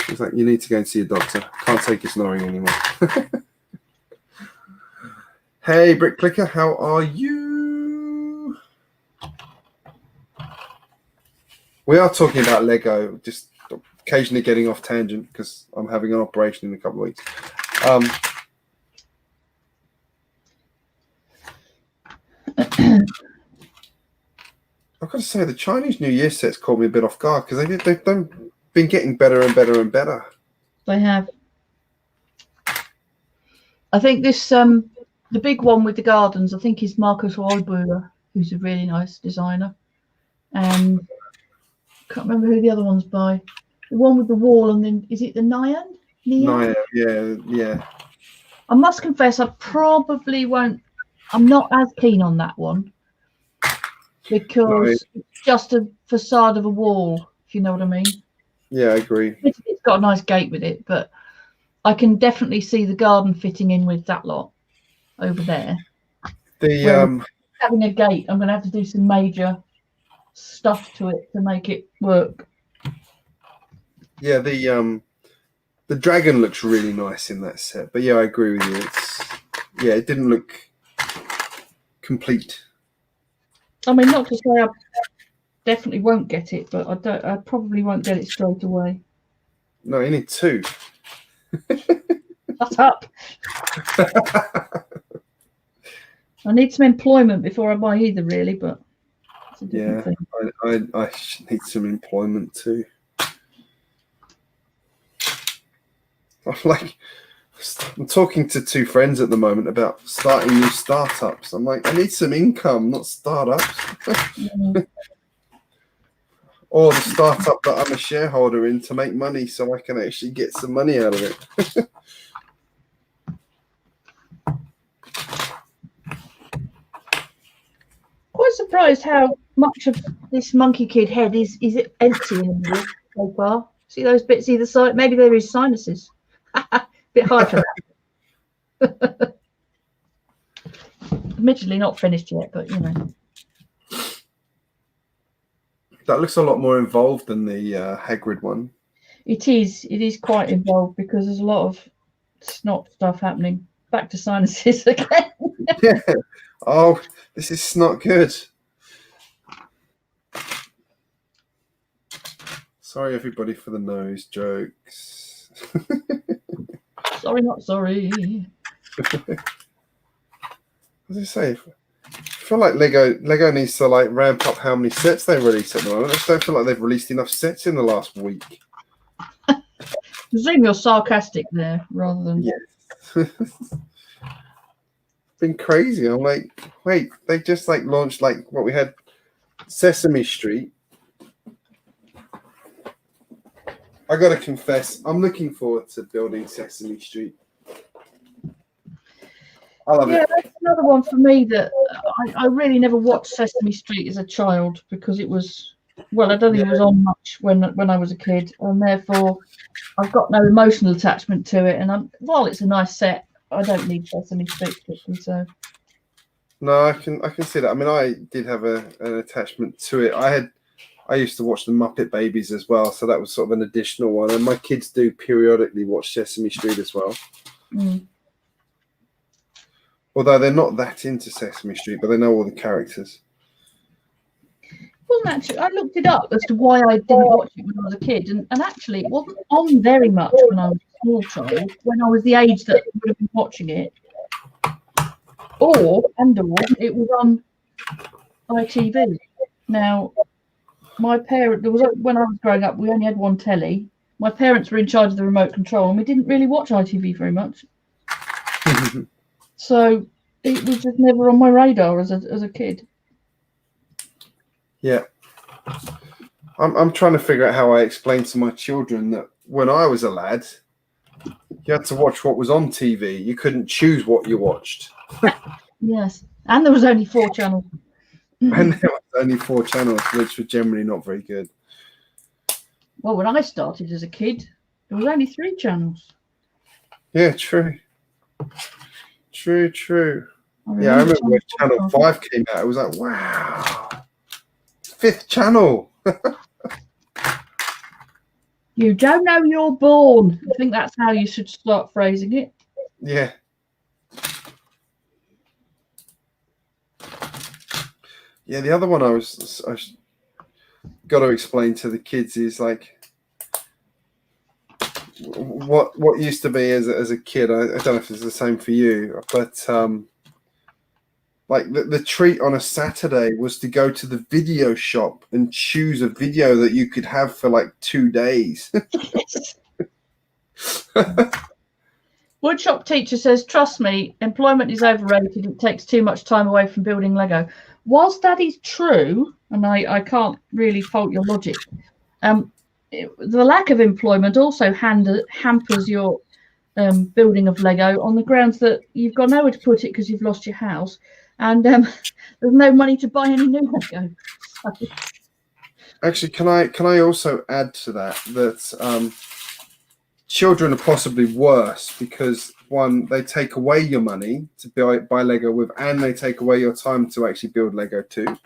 She's like, you need to go and see a doctor. Can't take your snoring anymore. Hey, Brick Clicker, how are you? We are talking about Lego, just occasionally getting off tangent because I'm having an operation in a couple of weeks. I've got to say, the Chinese New Year sets caught me a bit off guard because they've been getting better and better and better. They have. I think this the big one with the gardens, I think is Marcus Roybuller, who's a really nice designer. And I can't remember who the other one's by. The one with the wall, and then is it the Nyan? Yeah. I must confess, I probably won't. I'm not as keen on that one because it's just a facade of a wall, if you know what I mean. Yeah, I agree. It's got a nice gate with it, but I can definitely see the garden fitting in with that lot over there. Having a gate, I'm going to have to do some major stuff to it to make it work. Yeah, the dragon looks really nice in that set, but yeah, I agree with you. It didn't look complete. I mean, not to say I definitely won't get it, but I probably won't get it straight away. No, you need two. Shut up. I need some employment before I buy either, really, but it's a different thing. I need some employment too. I'm talking to two friends at the moment about starting new startups. I'm like, I need some income, not startups. Or the startup that I'm a shareholder in to make money so I can actually get some money out of it. Quite surprised how much of this monkey kid head is empty in the so far. See those bits either side? Maybe they're his sinuses. Bit hard for that. Admittedly not finished yet, but you know. That looks a lot more involved than the Hagrid one. It is quite involved because there's a lot of snot stuff happening. Back to sinuses again. Yeah. Oh, this is not good. Sorry, everybody, for the nose jokes. Sorry, not sorry. As I say, I feel like Lego needs to ramp up how many sets they release at the moment. I just don't feel like they've released enough sets in the last week. I presume you're sarcastic there rather than... Yes. It's been crazy. I'm like, wait, they just launched what we had, Sesame Street. I got to confess, I'm looking forward to building Sesame Street. I love it. That's another one for me that I really never watched Sesame Street as a child because it was, well, I don't think it was on much when I was a kid, and therefore I've got no emotional attachment to it. And while it's a nice set, I don't need Sesame Street particularly. So no, I can see that. I mean, I did have an attachment to it. I used to watch the Muppet Babies as well, so that was sort of an additional one. And my kids do periodically watch Sesame Street as well. Although they're not that into Sesame Street, but they know all the characters. wasn't actually. I looked it up as to why I didn't watch it when I was a kid, and actually, it wasn't on very much when I was a small child. When I was the age that would have been watching it, or it was on ITV. Now, my parent, when I was growing up, we only had one telly. My parents were in charge of the remote control, and we didn't really watch ITV very much. So it was just never on my radar as a kid. Yeah. I'm trying to figure out how I explain to my children that when I was a lad, you had to watch what was on TV. You couldn't choose what you watched. Yes, and there was only 4 channels. And there was only 4 channels, which were generally not very good. Well, when I started as a kid, there was only 3 channels. Yeah, true. True. I remember when Channel 5 came out. I was like, wow, 5th channel. You don't know you're born. I think that's how you should start phrasing it. Yeah. Yeah, the other one I got to explain to the kids is like what used to be as a kid. I don't know if it's the same for you, but like the treat on a Saturday was to go to the video shop and choose a video that you could have for like 2 days. Woodshop teacher says, trust me, employment is overrated. It takes too much time away from building Lego. Whilst that is true, and I can't really fault your logic, the lack of employment also hampers your building of Lego on the grounds that you've got nowhere to put it because you've lost your house, and there's no money to buy any new Lego. So. Actually, can I also add to that children are possibly worse because one, they take away your money to buy Lego with, and they take away your time to actually build Lego too.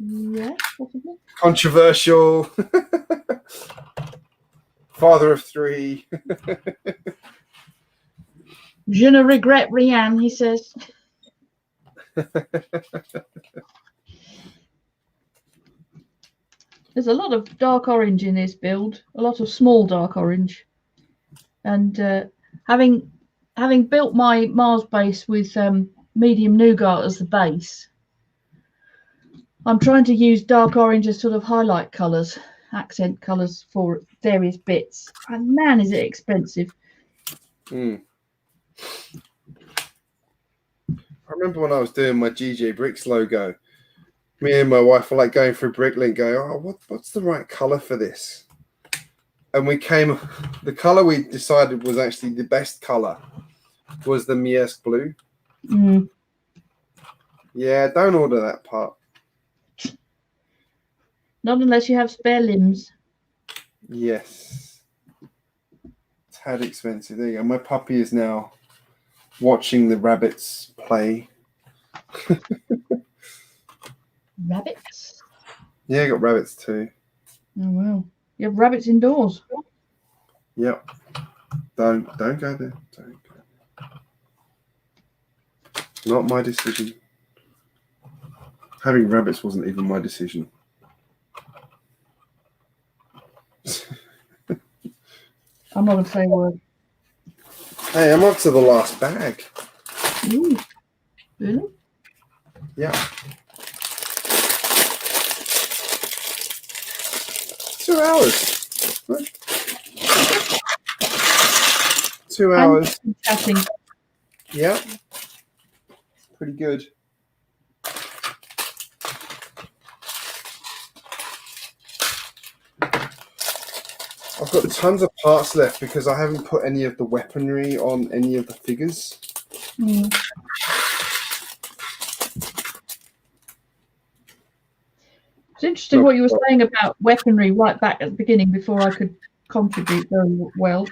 Yeah, possibly. Controversial. Father of 3. Je ne regrette rien, he says. There's a lot of dark orange in this build, a lot of small dark orange. And having built my Mars base with medium nougat as the base, I'm trying to use dark orange as sort of highlight colours, accent colours for various bits. And man, is it expensive. I remember when I was doing my GJ Bricks logo, me and my wife were like going through Bricklink going, oh, what's the right colour for this? And the colour we decided was actually the best colour was the Miersk blue. Yeah, don't order that part. Not unless you have spare limbs. Yes. It's had expensive. There you go. My puppy is now watching the rabbits play. Rabbits? Yeah, I got rabbits too. Oh, wow. You have rabbits indoors? Yep. Don't go there. Don't go there. Not my decision. Having rabbits wasn't even my decision. I'm not going to say a word. Hey, I'm up to the last bag. Ooh. Really? Yeah. 2 hours. 2 hours. Chatting. Yeah. Pretty good. I've got tons of parts left because I haven't put any of the weaponry on any of the figures. It's interesting what you were saying about weaponry right back at the beginning before I could contribute very well.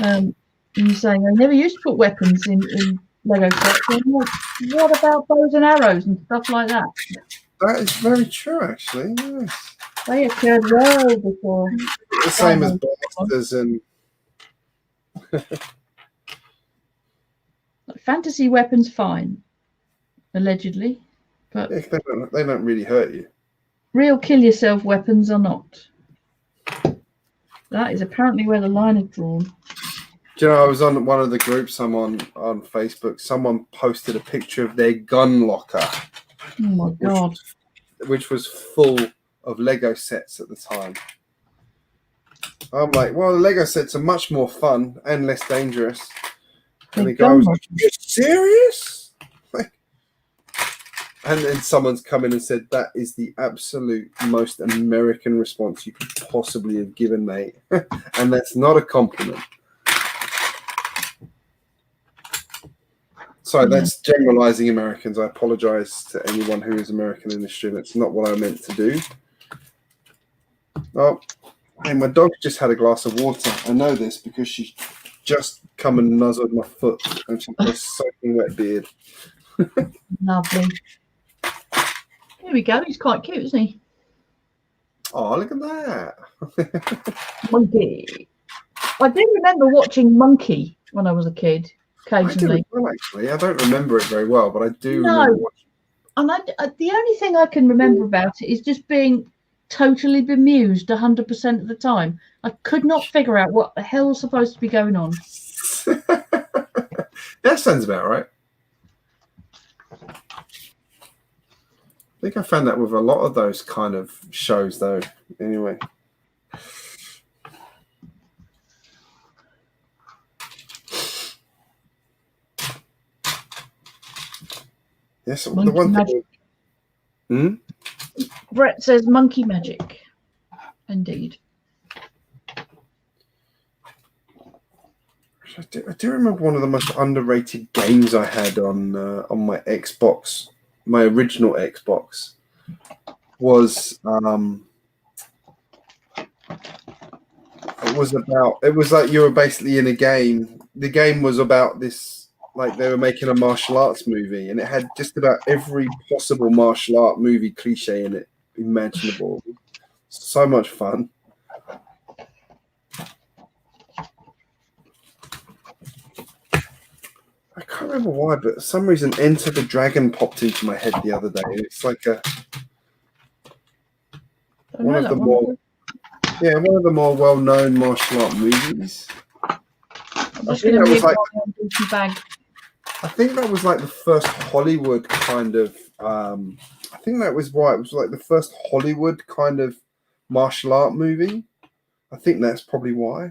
And you're saying I never used to put weapons in Lego sets. What about bows and arrows and stuff like that? That is very true, actually. Yes. They occurred well before. The same as blasters and fantasy weapons, fine, allegedly, But Yeah, they don't really hurt you. real kill yourself weapons are not. That is apparently where the line is drawn. Do you know, I was on one of the groups I'm on Facebook. Someone posted a picture of their gun locker. Oh my God. Which was full of Lego sets at the time. I'm like, well, the Lego sets are much more fun and less dangerous. And the guy was like, "You're serious?" And then someone's come in and said, "That is the absolute most American response you could possibly have given, mate." And that's not a compliment. Sorry, that's generalizing Americans. I apologize to anyone who is American in this stream. That's not what I meant to do. Oh, hey, my dog just had a glass of water. I know this because she's just come and nuzzled my foot and she's got a soaking wet beard. Lovely. Here we go. He's quite cute, isn't he? Oh, look at that. Monkey. I do remember watching Monkey when I was a kid, occasionally. I do well, actually. I don't remember it very well, but I do remember watching. And the only thing I can remember about it is just being totally bemused 100% of the time. I could not figure out what the hell was supposed to be going on. That sounds about right. I think I found that with a lot of those kind of shows, though. Anyway. Yes, Monkey the one magic. thing. Brett says monkey magic. Indeed. I do remember one of the most underrated games I had on my Xbox. My original Xbox was it was like you were basically in a game. The game was about this, like they were making a martial arts movie, and it had just about every possible martial art movie cliche in it imaginable. So much fun. I can't remember why, but for some reason Enter the Dragon popped into my head the other day. It's like one of the more well-known martial art movies. I think that was like the first Hollywood kind of I think that was why it was like the first Hollywood kind of martial art movie. I think that's probably why.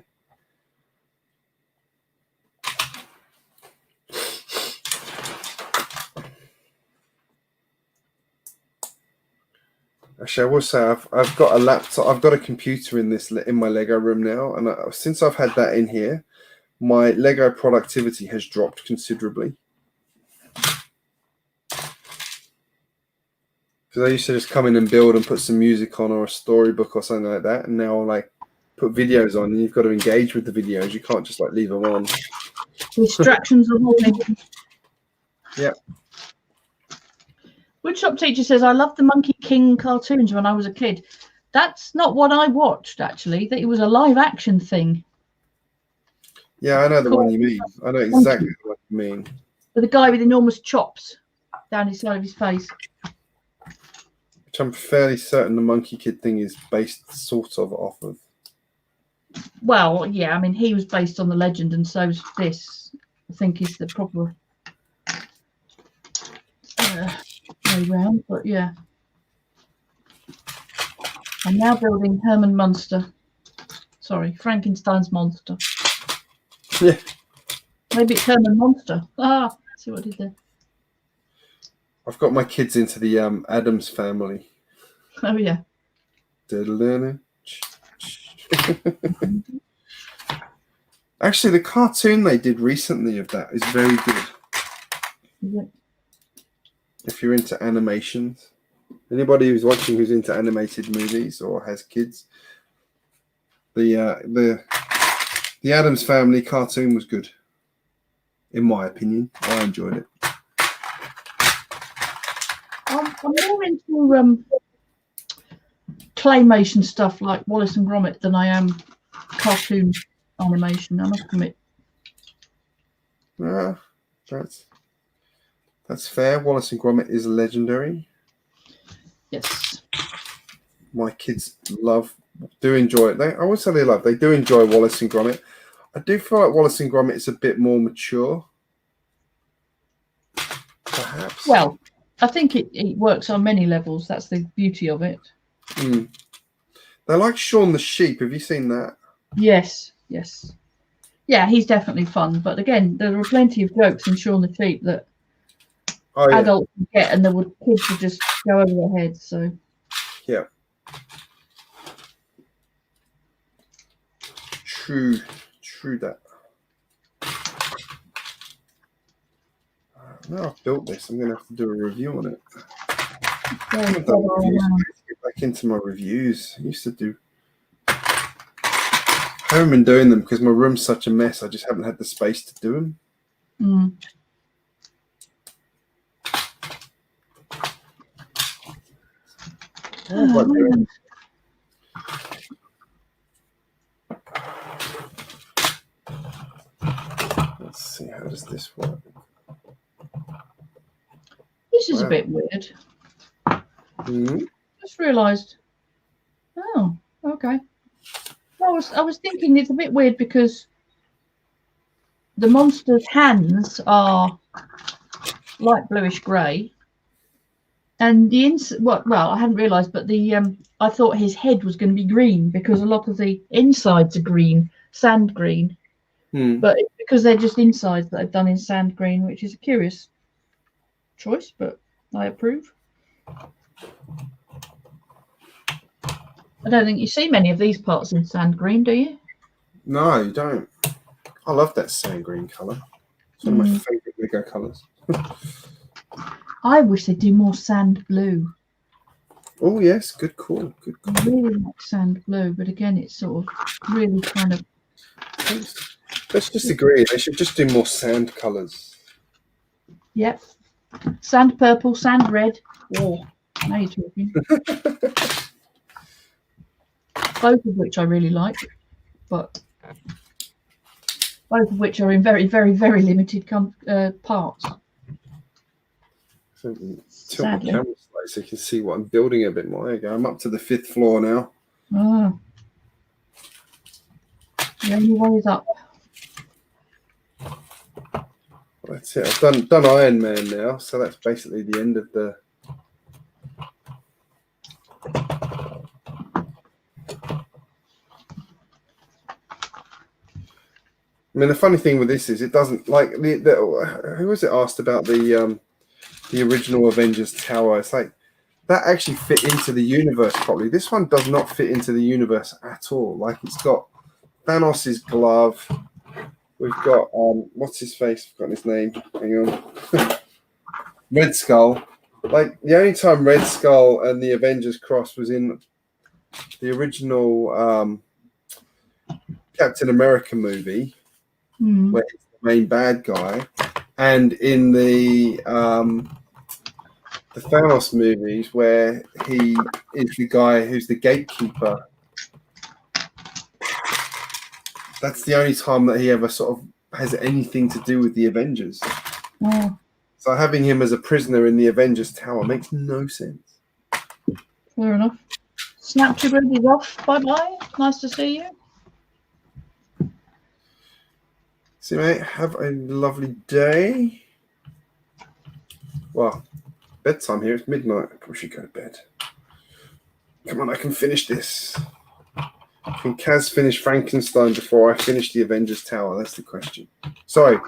Actually, I will say I've got a laptop. I've got a computer in my Lego room now, and since I've had that in here, my Lego productivity has dropped considerably. Because I used to just come in and build and put some music on or a storybook or something like that, and now like put videos on, and you've got to engage with the videos. You can't just like leave them on. Distractions are warning. Yep. Woodshop Teacher says, I loved the Monkey King cartoons when I was a kid. That's not what I watched, actually. That it was a live action thing. Yeah, I know the one you mean. I know exactly what you mean. With a guy with enormous chops down his side of his face. Which I'm fairly certain the Monkey Kid thing is based sort of off of. Well, yeah, I mean, he was based on the legend, and so's this. I think is the proper way round, but yeah. I'm now building Herman Munster. Sorry, Frankenstein's monster. Yeah. Maybe it's Herman Monster. Ah, see what I did there. I've got my kids into the Addams Family. Oh yeah. Actually, the cartoon they did recently of that is very good. Yeah. If you're into animations, anybody who's watching who's into animated movies or has kids, the Addams Family cartoon was good. In my opinion, I enjoyed it. I'm more into claymation stuff like Wallace and Gromit than I am cartoon animation, I must admit. That's fair. Wallace and Gromit is legendary. Yes. My kids do enjoy it. They do enjoy Wallace and Gromit. I do feel like Wallace and Gromit is a bit more mature, perhaps. Well, I think it works on many levels. That's the beauty of it. They like Shaun the Sheep. Have you seen that? Yes. Yeah, he's definitely fun. But again, there were plenty of jokes in Shaun the Sheep that adults would get, and kids would just go over their heads. So yeah, true that. Now I've built this, I'm gonna have to do a review on it. I haven't done reviews. I need to get back into my reviews. I used to do. I haven't been doing them because my room's such a mess. I just haven't had the space to do them. Let's see, how does this work? This is a bit weird. Just realised. Oh, okay. I was thinking it's a bit weird because the monster's hands are light bluish grey, and the I hadn't realised, but I thought his head was going to be green because a lot of the insides are green, sand green, but it's because they're just insides that I've done in sand green, which is a curious choice, but I approve. I don't think you see many of these parts in sand green, do you? No, you don't. I love that sand green colour. It's one of my favourite Lego colours. I wish they'd do more sand blue. Oh yes, good call. I really like sand blue, but again, it's sort of really kind of. Let's just agree. They should just do more sand colours. Yep. Sand purple, sand red. Oh, now you're talking. Both of which I really like, but both of which are in very, very, very limited parts. So tilt my camera slightly so you can see what I'm building a bit more. There you go. I'm up to the 5th floor now. The only way is up. That's it. I've done Iron Man now, so that's basically the end of the. I mean, the funny thing with this is it doesn't like who was it asked about the original Avengers Tower? It's like that actually fit into the universe properly. This one does not fit into the universe at all. Like it's got Thanos' glove. We've got what's his face? I've forgotten his name. Hang on. Red Skull. Like the only time Red Skull and the Avengers cross was in the original Captain America movie. Where he's the main bad guy, and in the Thanos movies where he is the guy who's the gatekeeper. That's the only time that he ever sort of has anything to do with the Avengers. So having him as a prisoner in the Avengers Tower makes no sense. Fair enough. Snapchat is off. Bye-bye. Nice to see you. See, mate, have a lovely day. Well, bedtime here. It's midnight. I probably should go to bed. Come on, I can finish this. Can Kaz finish Frankenstein before I finish the Avengers Tower? That's the question. Sorry,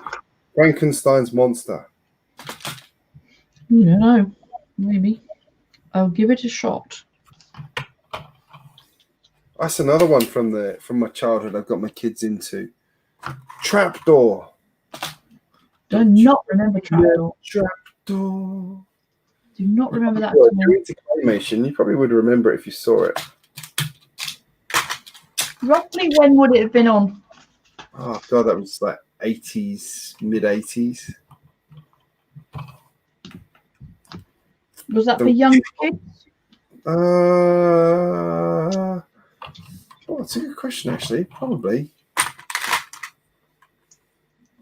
Frankenstein's monster. You don't know. Maybe. I'll give it a shot. That's another one from my childhood I've got my kids into. Trapdoor. Do not remember Trapdoor. Trapdoor. Do not remember that. Well, you're into claymation. You probably would remember it if you saw it. Roughly when would it have been on? Oh god, that was like 80s, mid 80s. Was that for young kids? Oh, that's a good question actually. Probably.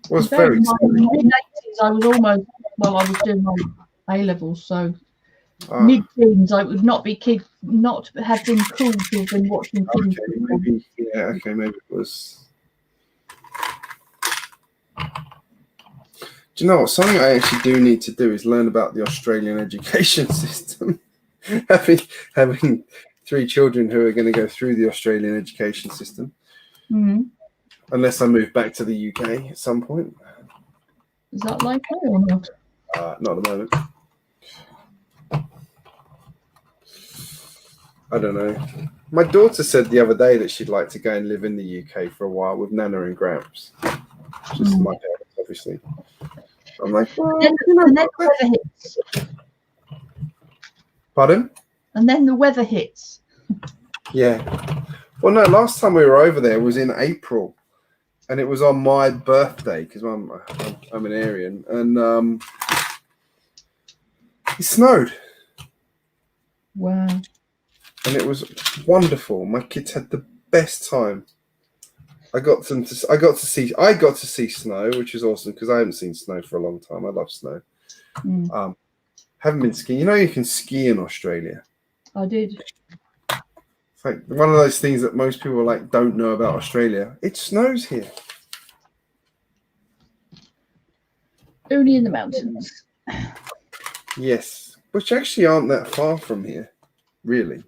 Was very in the 80s, I was almost I was doing my A levels, so mid-teens. I would not have been cool to have been watching King's football. Maybe it was. Do you know what? Something I actually do need to do is learn about the Australian education system. having 3 children who are going to go through the Australian education system, unless I move back to the UK at some point. Is that likely or not? Not at the moment. I don't know. My daughter said the other day that she'd like to go and live in the UK for a while with Nana and Gramps. Just my parents, obviously. I'm like, well, and then the weather hits. Pardon? And then the weather hits. Yeah. Well, no, last time we were over there was in April. And it was on my birthday because I'm an Aryan. And it snowed. Wow. And it was wonderful. My kids had the best time. I got to see snow, which is awesome because I haven't seen snow for a long time. I love snow. Haven't been skiing. You know, you can ski in Australia. I did. It's like one of those things that most people don't know about Australia. It snows here. Only in the mountains. Yes, which actually aren't that far from here, really.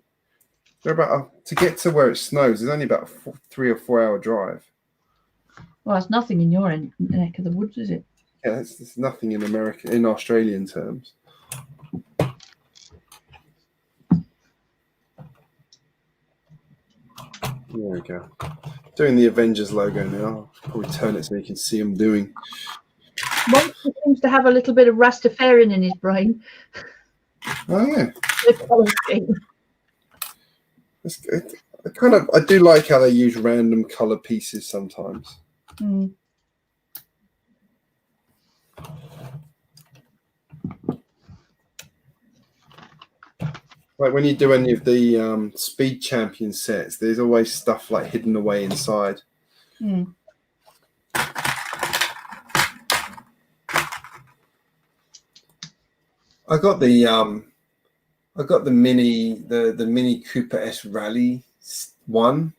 They're about to get to where it snows. It's only about a 3 or 4 hour drive. Well, it's nothing in your neck of the woods, is it? Yeah, it's nothing in Australian terms. There we go. Doing the Avengers logo now. I'll probably turn it so you can see them doing. One seems to have a little bit of Rastafarian in his brain. Oh yeah. The colour scheme. That's good. I do like how they use random color pieces sometimes. Like when you do any of the Speed Champion sets, there's always stuff hidden away inside. I got the Mini Cooper S Rally one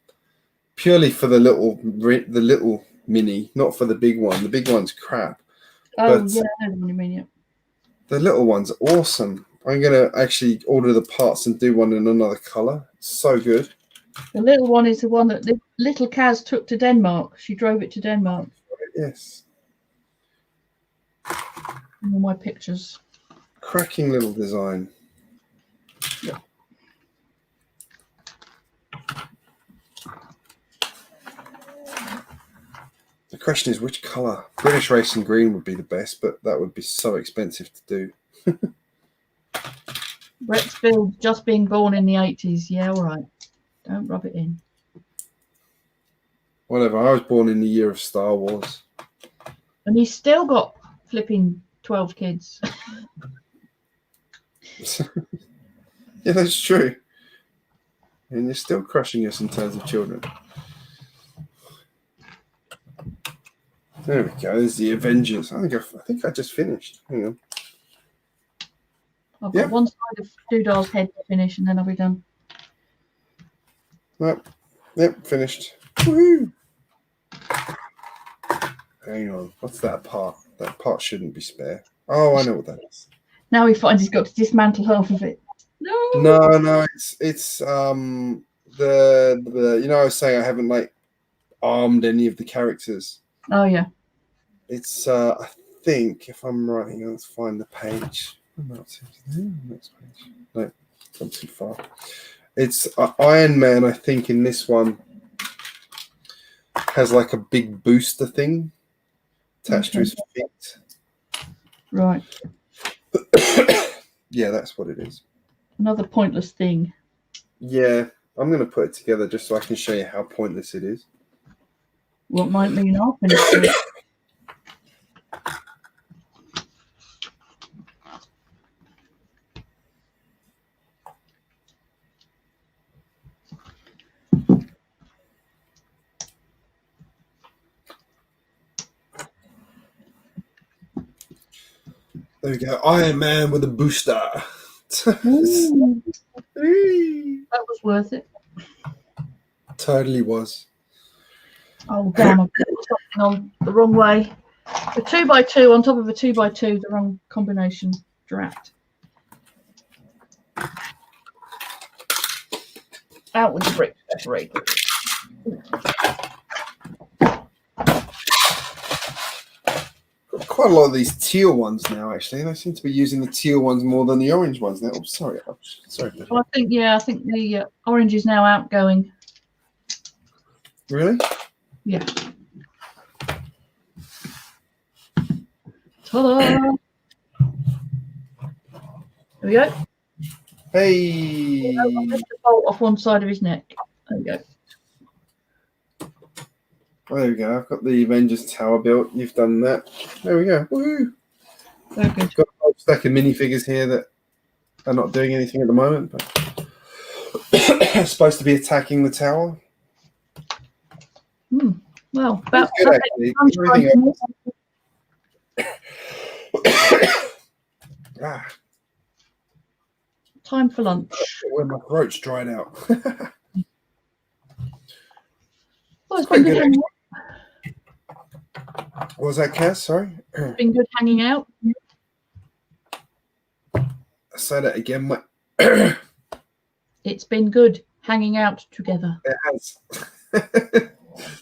purely for the little Mini, not for the big one. The big one's crap. Oh, yeah, I know what you mean. Yeah. The little one's awesome. I'm gonna actually order the parts and do one in another color. It's so good. The little one is the one that the little Kaz took to Denmark. She drove it to Denmark. Yes. In all my pictures. Cracking little design. Yeah. The question is which color? British Racing Green would be the best, but that would be so expensive to do. Rexfield just being born in the 80s. Yeah, all right. Don't rub it in. Whatever. I was born in the year of Star Wars. And he's still got flipping 12 kids. Yeah, that's true. And you're still crushing us in terms of children. There we go. There's the Avengers. I think I just finished. Hang on. I've got one side of Doodar's head to finish, and then I'll be done. Yep, finished. Woohoo! Hang on. What's that part? That part shouldn't be spare. Oh, I know what that is. Now he finds he's got to dismantle half of it. No. It's the I was saying I haven't armed any of the characters. Oh yeah. It's I think if I'm right, hang on, let's find the page. Next page. No, not too far. It's Iron Man, I think, in this one has a big booster thing attached to his feet. Right. Yeah, that's what it is. Another pointless thing. Yeah, I'm going to put it together just so I can show you how pointless it is. What might mean I'll finish it. There we go. Iron Man with a booster. Ooh, that was worth it. Totally was. Oh damn! I put something on the wrong way. A 2x2 on top of a 2x2, the wrong combination. Drat. Out with the brick separator. Got quite a lot of these teal ones now, actually. And I seem to be using the teal ones more than the orange ones now. Oh, sorry. Sorry. Well, I think the orange is now outgoing. Really? Yeah. Ta-da! There we go. Hey. I missed the bolt off one side of his neck. There we go. Oh, there we go. I've got the Avengers Tower built. You've done that. There we go. Woohoo! Very good. Got a whole stack of minifigures here that are not doing anything at the moment, but supposed to be attacking the tower. Well, about Good, actually. Everything else. time for lunch. When my throat's dried out. Well, it's been good hanging out. What was that, Cass? Sorry. It's been good hanging out. Say that again. It's been good hanging out together. It has.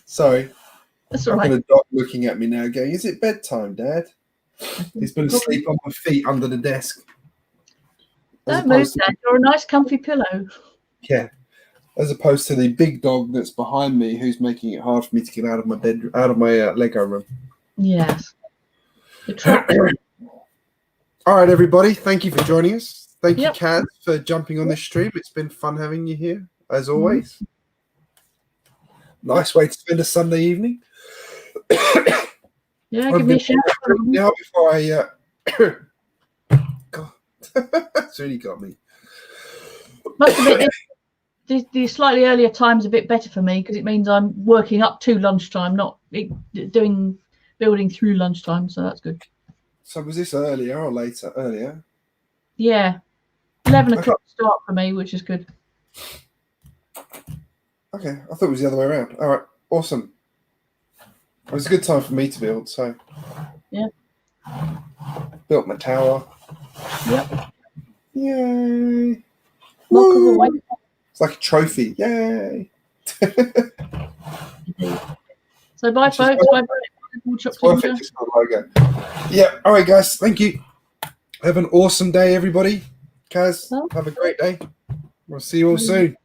Sorry. That's all I've right. got a dog looking at me now going, is it bedtime, Dad? He's been asleep on my feet under the desk. Don't move, Dad. You're a nice comfy pillow. Yeah. As opposed to the big dog that's behind me who's making it hard for me to get out of my bedroom, out of my Lego room. Yes. The trap. All right, everybody. Thank you for joining us. Thank you, Yep. Kaz, for jumping on this stream. It's been fun having you here, as always. Nice way to spend a Sunday evening. Yeah, give me a shout. Now, before I... God, that's really got me. Must admit, the slightly earlier time's a bit better for me because it means I'm working up to lunchtime, not building through lunchtime. So that's good. So was this earlier or later? Earlier? Yeah, 11 o'clock start for me, which is good. Okay, I thought it was the other way around. All right, awesome. It was a good time for me to build, so... Yeah. Built my tower. Yep. Yay! Mark of the Woo! way. It's like a trophy. Yay! So bye, folks. Bye. It's worth it, just my logo. Yeah, all right, guys. Thank you. Have an awesome day, everybody. Kaz, have a great day. We'll see you all soon.